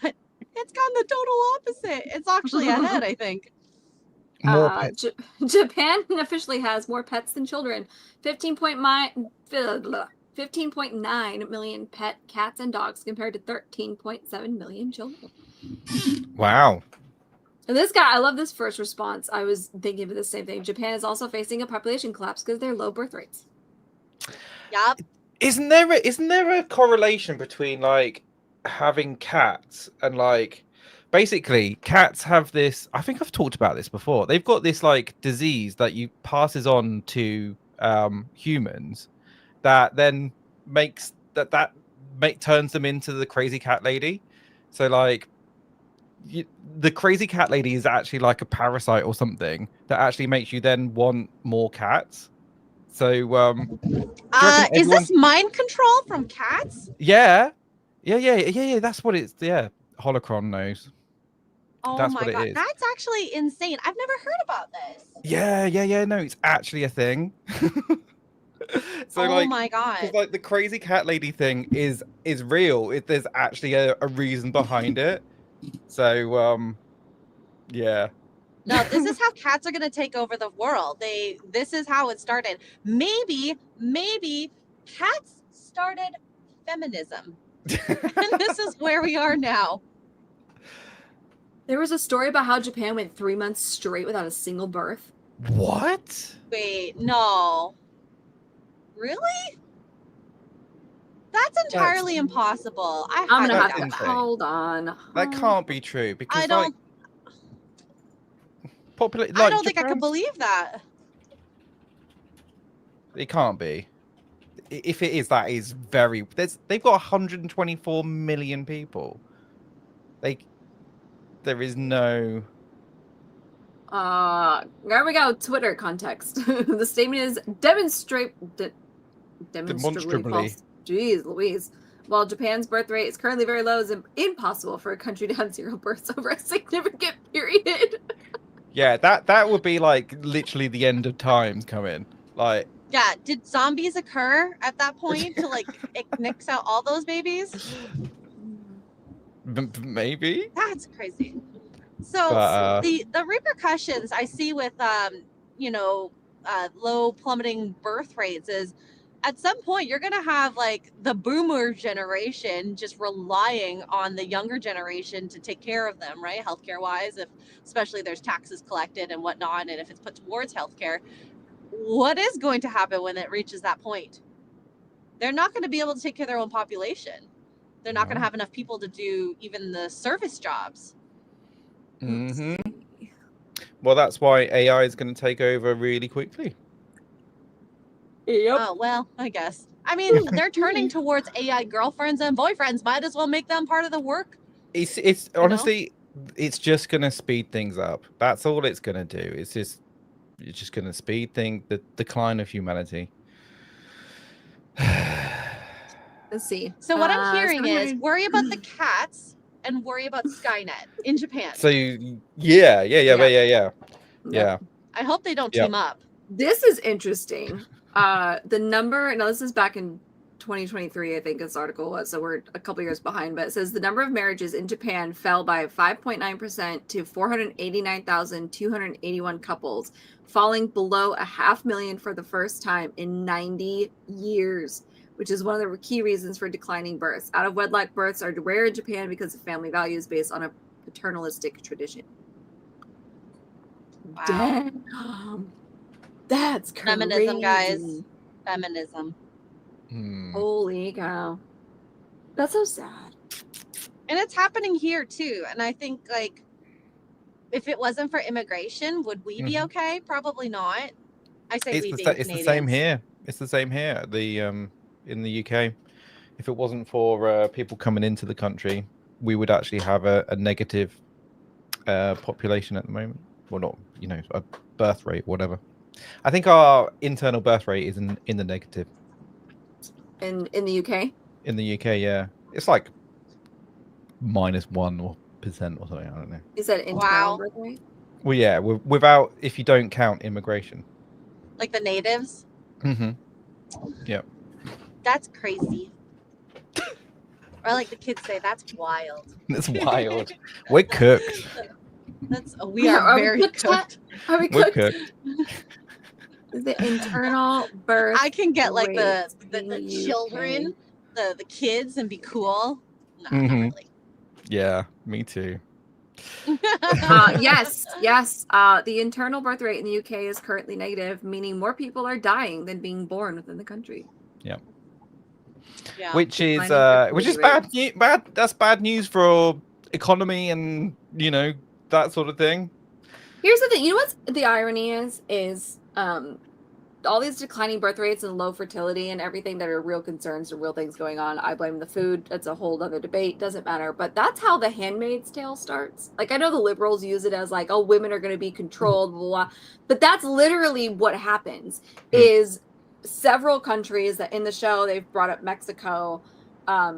but it's gone the total opposite. It's actually ahead, I think. More pets. Japan officially has more pets than children. 15.9 million pet cats and dogs compared to 13.7 million children. Wow. And this guy, I love this first response. I was thinking of the same thing. Japan is also facing a population collapse because of their low birth rates. Yep. Isn't there a correlation between like having cats and like basically cats have this, I think I've talked about this before. They've got this like disease that you passes on to humans that then turns them into the crazy cat lady. So like the crazy cat lady is actually like a parasite or something that actually makes you then want more cats. So is this mind control from cats? Yeah, that's what it's. Yeah, Holocron knows. Oh that's my what god, it is. that's actually insane. I've never heard about this. Yeah, no, it's actually a thing. So oh my god, like the crazy cat lady thing is real. There's actually a reason behind it. So yeah. No, this is how cats are going to take over the world. This is how it started. Maybe cats started feminism. And this is where we are now. There was a story about how Japan went 3 months straight without a single birth. What? Wait, no. Really? That's entirely impossible. I'm gonna have to insane. hold on. That can't be true because I don't think I can believe that. It can't be. If it is, that is very. They've got 124 million people. There is no There we go. Twitter context. The statement is demonstrably false. Jeez Louise. While Japan's birth rate is currently very low, it's impossible for a country to have 0 births over a significant period. Yeah, that would be like literally the end of time coming. Like, yeah, did zombies occur at that point to like nix out all those babies? Maybe. That's crazy. So the repercussions I see with low plummeting birth rates is at some point you're gonna have like the boomer generation just relying on the younger generation to take care of them, right? Healthcare wise, especially there's taxes collected and whatnot, and if it's put towards healthcare, what is going to happen when it reaches that point? They're not going to be able to take care of their own population. They're not going to have enough people to do even the service jobs. Mm-hmm. Well, that's why AI is going to take over really quickly. Yep. Oh, well, I guess. I mean, they're turning towards AI girlfriends and boyfriends. Might as well make them part of the work. It's honestly, it's just going to speed things up. That's all it's going to do. It's just going to speed the decline of humanity. Let's see. So what I'm hearing is worry about the cats and worry about Skynet in Japan. So yeah. I hope they don't team up. This is interesting. The number, now this is back in 2023, I think this article was, so we're a couple years behind, but it says the number of marriages in Japan fell by 5.9% to 489,281 couples, falling below 500,000 for the first time in 90 years, which is one of the key reasons for declining births. Out of wedlock births are rare in Japan because of family values based on a paternalistic tradition. Wow. Damn. That's crazy. Feminism, guys. Feminism. Holy cow. That's so sad. And it's happening here too. And I think like if it wasn't for immigration, would we be okay? Probably not. I say it's the same here. It's the same here. In the UK, if it wasn't for people coming into the country, we would actually have a negative population at the moment. Well, not a birth rate, whatever. I think our internal birth rate is in the negative. In the UK? In the UK, yeah, it's like -1% or something. I don't know. Is that internal birth rate? Well, yeah, without if you don't count immigration. Like the natives. Mm-hmm. Yeah. That's crazy. Or like the kids say, that's wild. That's wild. We're cooked. We are very cooked. Are we We're cooked? The internal birth. I can get like the UK. children, the kids, and be cool. No, not really. Yeah, me too. Yes. The internal birth rate in the UK is currently negative, meaning more people are dying than being born within the country. Yeah. Yeah. Which is bad news. That's bad news for economy and that sort of thing. Here's the thing. You know what the irony is all these declining birth rates and low fertility and everything that are real concerns and real things going on. I blame the food. That's a whole other debate. Doesn't matter. But that's how The Handmaid's Tale starts. Like, I know the liberals use it as like, oh, women are going to be controlled, blah, blah, blah. But that's literally what happens is several countries that in the show, they've brought up Mexico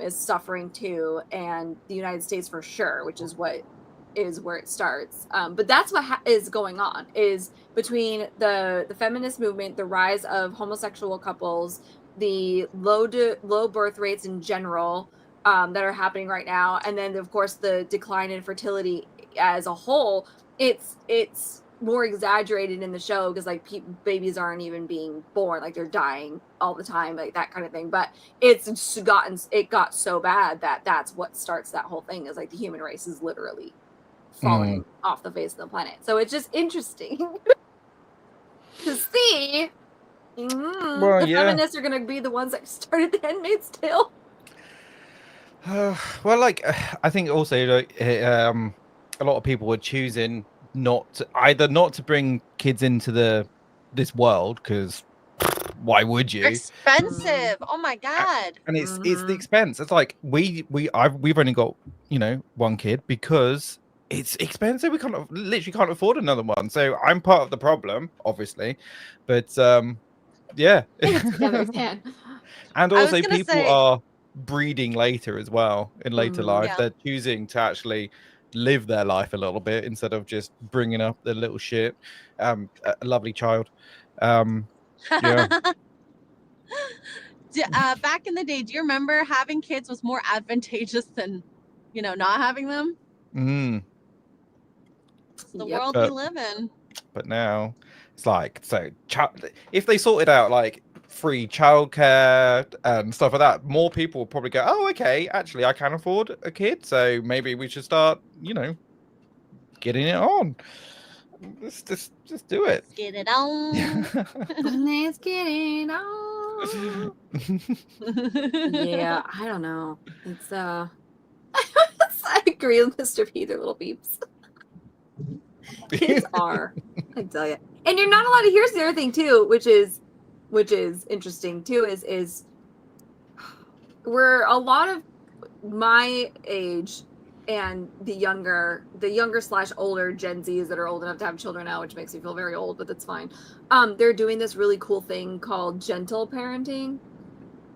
is suffering too. And the United States for sure, which is where it starts. But that's what is going on is between the feminist movement, the rise of homosexual couples, the low birth rates in general that are happening right now, and then of course the decline in fertility as a whole. It's more exaggerated in the show because like babies aren't even being born, like they're dying all the time, like that kind of thing. But it got so bad that that's what starts that whole thing is like the human race is literally falling off the face of the planet. So it's just interesting to see feminists are going to be the ones that started The Handmaid's Tale. Well, like I think also a lot of people were choosing not to bring kids into this world because why would you? Expensive. Oh my god. And it's the expense. It's like we've only got one kid because it's expensive. We literally can't afford another one. So I'm part of the problem, obviously. But yeah. And also people are breeding later as well in later life. Yeah. They're choosing to actually live their life a little bit instead of just bringing up the little shit. A lovely child. Yeah. Back in the day, do you remember having kids was more advantageous than, not having them? It's the world we live in. But now it's like, so if they sorted out like free childcare and stuff like that, more people will probably go, oh, okay, actually I can afford a kid, so maybe we should start, getting it on. Let's just do it. Let's get it on. Let's get it on. Yeah, I don't know. It's I agree with Mr. P. They're little beeps. Kids are, I tell you. And you're not allowed to. Here's the other thing too, which is interesting too, is we're a lot of my age and the younger / older Gen Zs that are old enough to have children now, which makes me feel very old, but that's fine. They're doing this really cool thing called gentle parenting,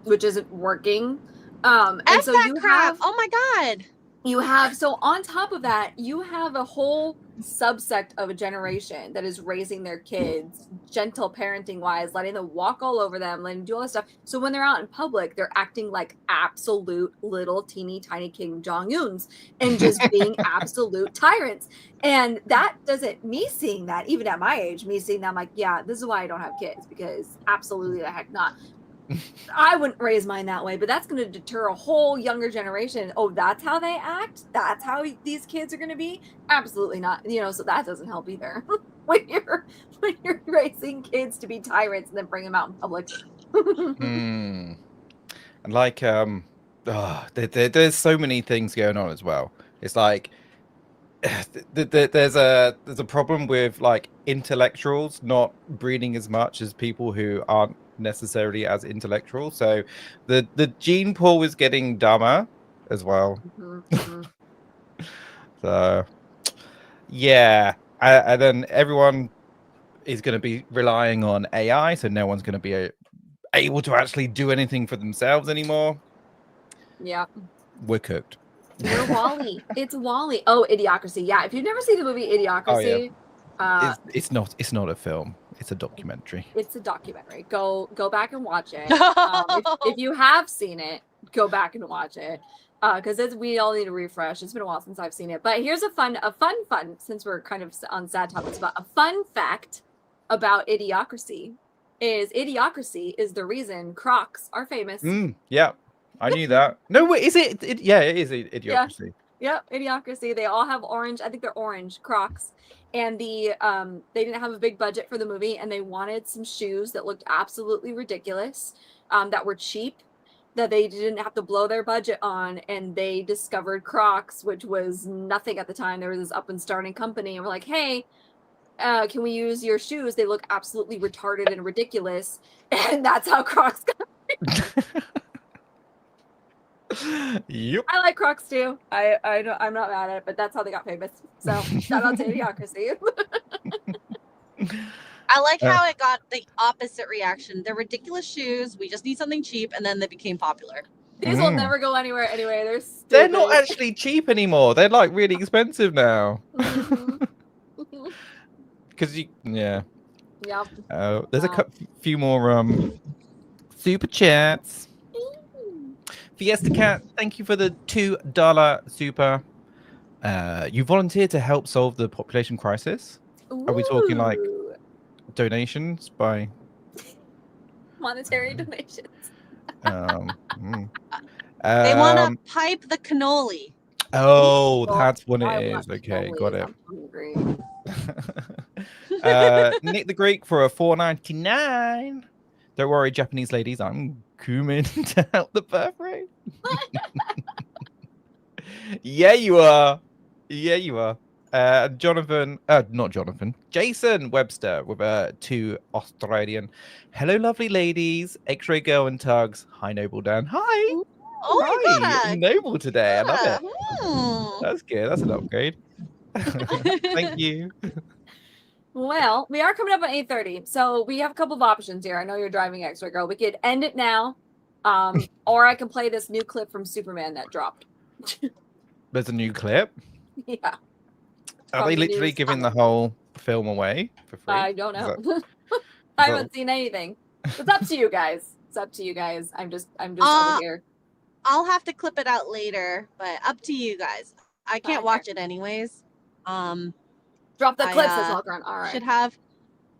which isn't working. And so you have, oh my God. You have, so on top of that, you have a whole subsect of a generation that is raising their kids gentle parenting wise, letting them walk all over them, letting them do all this stuff. So when they're out in public, they're acting like absolute little teeny tiny Kim Jong-uns and just being absolute tyrants. And that doesn't, me seeing that, even at my age, me seeing that, I'm like, yeah, this is why I don't have kids, because absolutely the heck not. I wouldn't raise mine that way, but that's going to deter a whole younger generation. Oh, that's how they act? That's how these kids are going to be? Absolutely not. So that doesn't help either. when you're raising kids to be tyrants and then bring them out in public. And like, there's so many things going on as well. It's like there's a problem with like intellectuals not breeding as much as people who aren't necessarily as intellectual. So the gene pool is getting dumber as well. So yeah, and then everyone is going to be relying on AI, so no one's going to be able to actually do anything for themselves anymore. Yeah, we're cooked. We're Wall-E. It's Wall-E. Oh, Idiocracy. Yeah, if you've never seen the movie Idiocracy, it's not a film. It's a documentary. It's a documentary. Go back and watch it. If you have seen it, go back and watch it. Because we all need a refresh. It's been a while since I've seen it. But here's a fun, since we're kind of on sad topics, about a fun fact about Idiocracy is the reason Crocs are famous. Yeah, I knew that. No, wait, is it? Yeah, it is Idiocracy. Yeah, Idiocracy. They all have orange. I think they're orange Crocs. And they didn't have a big budget for the movie, and they wanted some shoes that looked absolutely ridiculous, that were cheap, that they didn't have to blow their budget on, and they discovered Crocs, which was nothing at the time. There was this up and starting company, and we're like, hey, can we use your shoes? They look absolutely retarded and ridiculous, and that's how Crocs got made. Yep. I like Crocs too. I'm not mad at it, but that's how they got famous. So shout out to Idiocracy. I like how it got the opposite reaction. They're ridiculous shoes. We just need something cheap, and then they became popular. These will never go anywhere anyway. They're stupid. They're not actually cheap anymore. They're like really expensive now. Because yeah. There's a few more super chats. Fiesta Cat, thank you for the $2 super. You volunteered to help solve the population crisis. Ooh. Are we talking like donations by monetary donations? They want to pipe the cannoli. Oh, that's what it is. Okay, got it. Nick the Greek for a $4.99. Don't worry, Japanese ladies, I'm coming to help the birth rate. Yeah, you are. Yeah, you are. Not Jonathan. Jason Webster with two Australian. Hello, lovely ladies. Xray Girl and Tuggs. Hi, Noble Dan. Hi. Oh, hi. Noble today. I love it. That's good. That's an upgrade. Thank you. Well, we are coming up at 8:30, so we have a couple of options here. I know you're driving, Xray Girl. We could end it now, or I can play this new clip from Superman that dropped. There's a new clip. Yeah. Are From they the literally news. giving the whole film away for free? I don't know. Is I haven't seen anything. It's up to you guys. It's up to you guys. I'm just over here. I'll have to clip it out later, but up to you guys. I can't watch it anyways. Drop the clips, says Walker. All right. Should have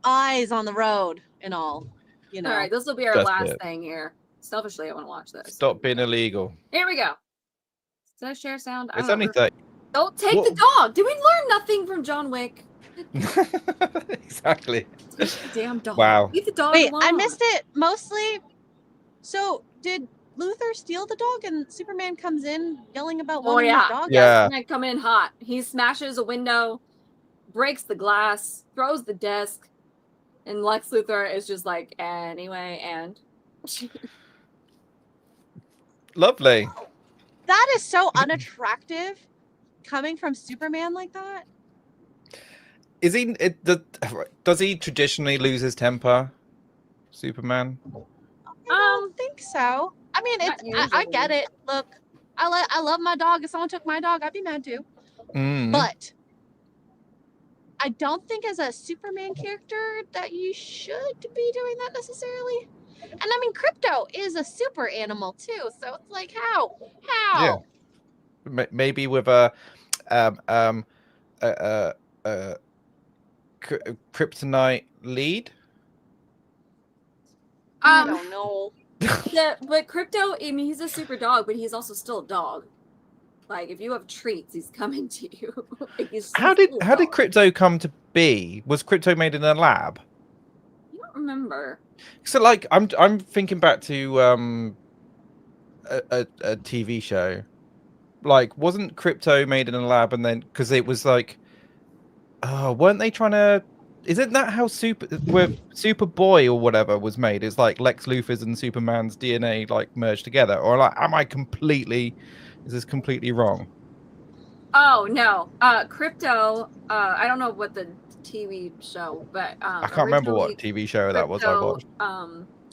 eyes on the road and all. You know. All right, this will be our Just last it. thing here. Selfishly, I want to watch this. Stop being illegal. Here we go. Does that share sound? I It's don't only know. 30. Don't take the dog. Did we learn nothing from John Wick? Exactly. Take the damn dog. Wow. Leave the dog Wait, alone. I missed it mostly. So did Luthor steal the dog and Superman comes in yelling about wanting the dog? Yeah. Superman come in hot. He smashes a window, breaks the glass, throws the desk, and Lex Luthor is just like, anyway, and Lovely. That is so unattractive coming from Superman like that. Is he? Does he traditionally lose his temper, Superman? I don't think so. I mean, I get it. Look, I love my dog. If someone took my dog, I'd be mad too. But I don't think as a Superman character that you should be doing that necessarily. And I mean, Crypto is a super animal too, so it's like how? Yeah. Maybe with a kryptonite lead. I don't know. But Crypto, I mean, he's a super dog, but he's also still a dog. Like, if you have treats, he's coming to you. Like, How did Crypto come to be? Was Crypto made in a lab? I don't remember. So, like, I'm thinking back to a TV show. Like, wasn't Crypto made in a lab, and then because it was like, weren't they trying to? Isn't that how Superboy or whatever was made? It's like Lex Luthor's and Superman's DNA like merged together, or like, is this completely wrong? Oh no, Crypto. I don't know what the TV show, but I can't remember what TV show that was. I watched.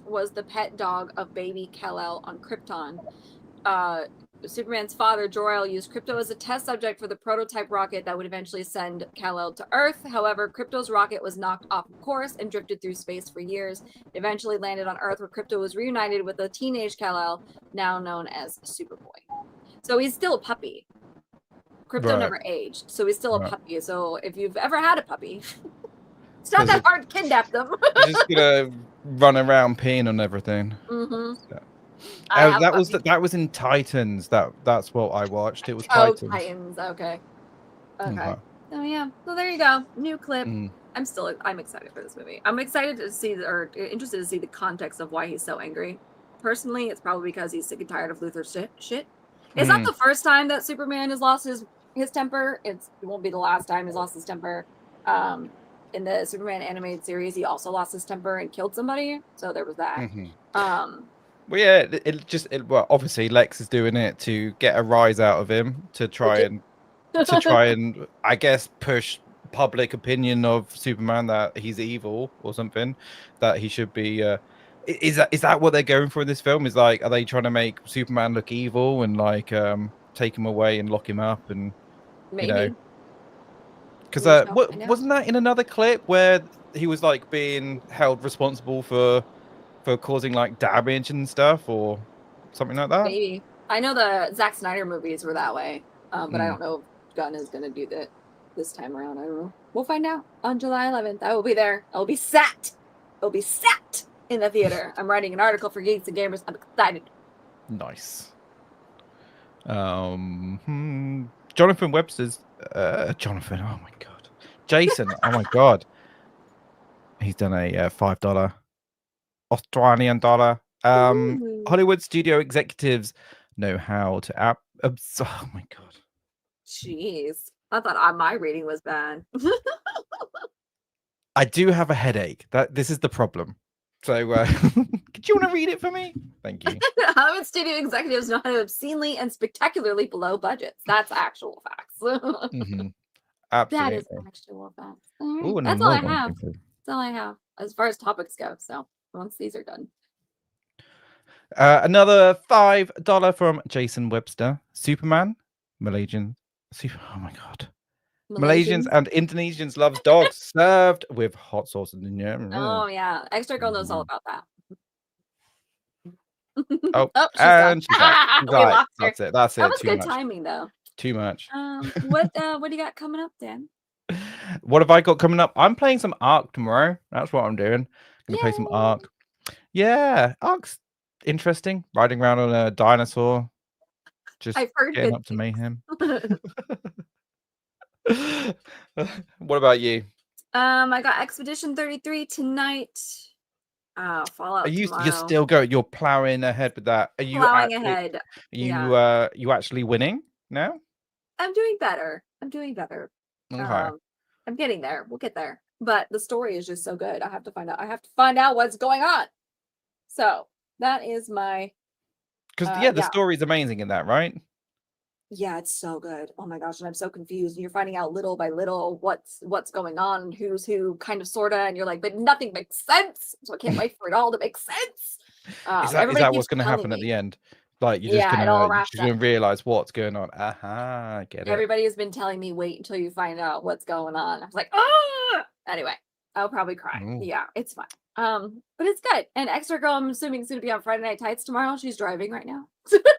Was the pet dog of baby Kal-El on Krypton. Superman's father, Jor-El, used Crypto as a test subject for the prototype rocket that would eventually send Kal-El to Earth. However, Crypto's rocket was knocked off course and drifted through space for years. It eventually landed on Earth, where Crypto was reunited with a teenage Kal-El, now known as Superboy. So he's still a puppy. Crypto never aged, so he's still a puppy. So if you've ever had a puppy, it's not that hard to kidnap them. You're just gonna run around peeing on everything. Mm-hmm. That was in Titans. That's what I watched. It was Titans. Oh, Titans. Okay. Okay. Oh yeah. So there you go. New clip. I'm excited for this movie. I'm excited to see interested to see the context of why he's so angry. Personally, it's probably because he's sick and tired of Luthor's shit. It's not the first time that Superman has lost his temper. It won't be the last time he's lost his temper. In the Superman animated series, he also lost his temper and killed somebody. So there was that. Well, yeah, well, obviously Lex is doing it to get a rise out of him to try and I guess push public opinion of Superman that he's evil or something, that he should be. Is that what they're going for in this film? Is like, are they trying to make Superman look evil and like take him away and lock him up and maybe? Because wasn't that in another clip where he was like being held responsible for causing like damage and stuff or something like that? Maybe. I know the Zack Snyder movies were that way, but I don't know if Gunn is going to do that this time around. I don't know. We'll find out on July 11th. I will be there. I will be sat. I'll be sat in the theater. I'm writing an article for Geeks and Gamers. I'm excited. Nice. Jonathan Webster's Jonathan. Oh my god. Jason. Oh my god. He's done a $5 Australian dollar. Hollywood studio executives know how to oh my god. Jeez. I thought my reading was bad. I do have a headache. This is the problem. So could you want to read it for me? Thank you. Hollywood studio executives know how to obscenely and spectacularly blow budgets. That's actual facts. Absolutely. That is actual facts. All right. Ooh, and That's all I another one have. came through. That's all I have as far as topics go. So once these are done. Another $5 from Jason Webster. Superman, Malaysian. Oh my god. Malaysians and Indonesians loves dogs served with hot sauce and Oh yeah, Xray Girl knows all about that. Oh, she's and she's out. we Right, lost her. that's it. That's it. That was Too good much. timing though. Too much. What do you got coming up, Dan? What have I got coming up? I'm playing some Ark tomorrow. That's what I'm doing. Gonna play some Ark. Yeah, Ark's interesting. Riding around on a dinosaur. Just I've heard getting good up to mayhem. What about you? I got Expedition 33 tonight. Fallout You're tomorrow. still going. You're plowing ahead with that. Are you Plowing actually, ahead. you actually winning now? I'm doing better. Okay. I'm getting there. We'll get there. But the story is just so good. I have to find out what's going on. So that is my. Because the story's amazing in that, right? Yeah, it's so good. Oh my gosh, and I'm so confused. And you're finding out little by little what's going on and who's who, kind of, sorta, and you're like, but nothing makes sense. So I can't wait for it all to make sense. Is that what's going to happen at the end? Like you're just gonna realize what's going on. I get it. Everybody has been telling me wait until you find out what's going on. I was like, oh. Anyway, I'll probably cry. Ooh. Yeah, it's fine. But it's good. And Xray Girl, I'm assuming, is going to be on Friday Night Tights tomorrow. She's driving right now.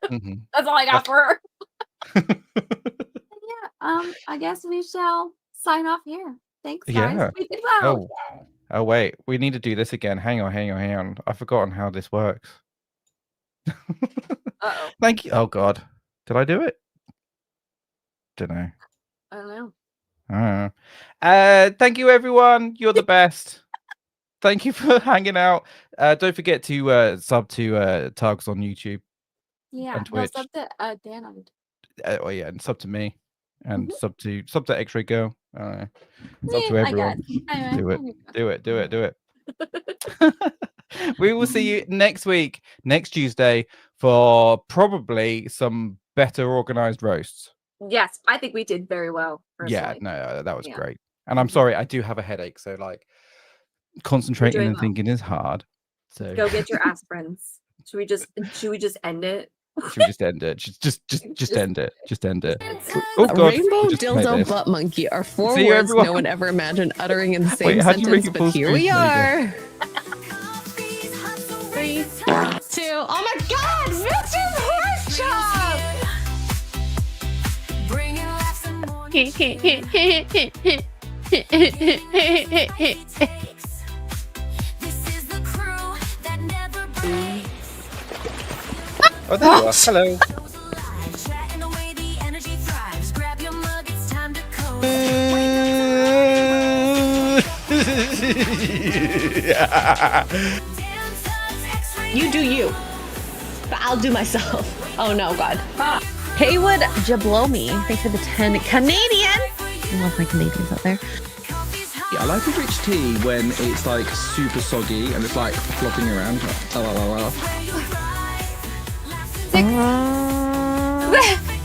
That's all I got for her. I guess we shall sign off here. Thanks, guys. Yeah. We did well. Oh wait, we need to do this again. Hang on. I've forgotten how this works. Uh-oh. Thank you. Oh god, did I do it? Don't know. I don't know. Thank you, everyone. You're the best. Thank you for hanging out. Don't forget to sub to Tuggs on YouTube. Yeah, and Twitch. sub to Dan on. And sub to me, and sub to Xray Girl. Sub to everyone. Do it. We will see you next week, next Tuesday, for probably some better organized roasts. Yes, I think we did very well. Personally. Yeah, no, that was great. And I'm sorry, I do have a headache, so like concentrating and thinking is hard. So go get your aspirins. Should we just end it? Should we just end it? Just end it. Just end it. Oh, God. Rainbow dildo butt monkey are four words no one ever imagined uttering in the same sentence, but here we are. 3, 2, oh my God, Mr. Porkchop! Oh, there you are. Hello. You do you, but I'll do myself. Oh no, God. Haywood Jablomi, thanks for the 10 Canadian. I love my Canadians out there. Yeah, I like a rich tea when it's like super soggy and it's like flopping around.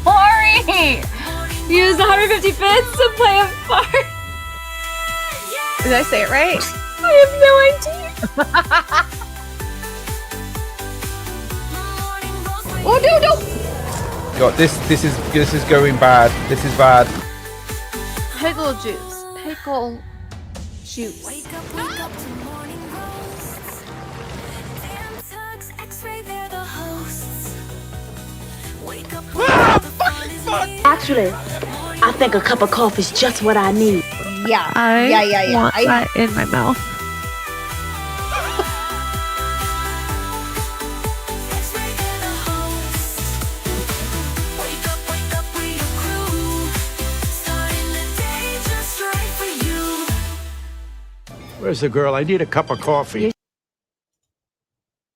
Ori! Use 150 bits to play a part. Did I say it right? I have no idea. Oh no! God, this is going bad. This is bad. Pickle juice. Pickle juice. Wake up to morning roasts. Dan, Tuggs, Xray, they're the hosts. Wake up. Actually, I think a cup of coffee is just what I need. Yeah. I want that in my mouth. Where's the girl? I need a cup of coffee.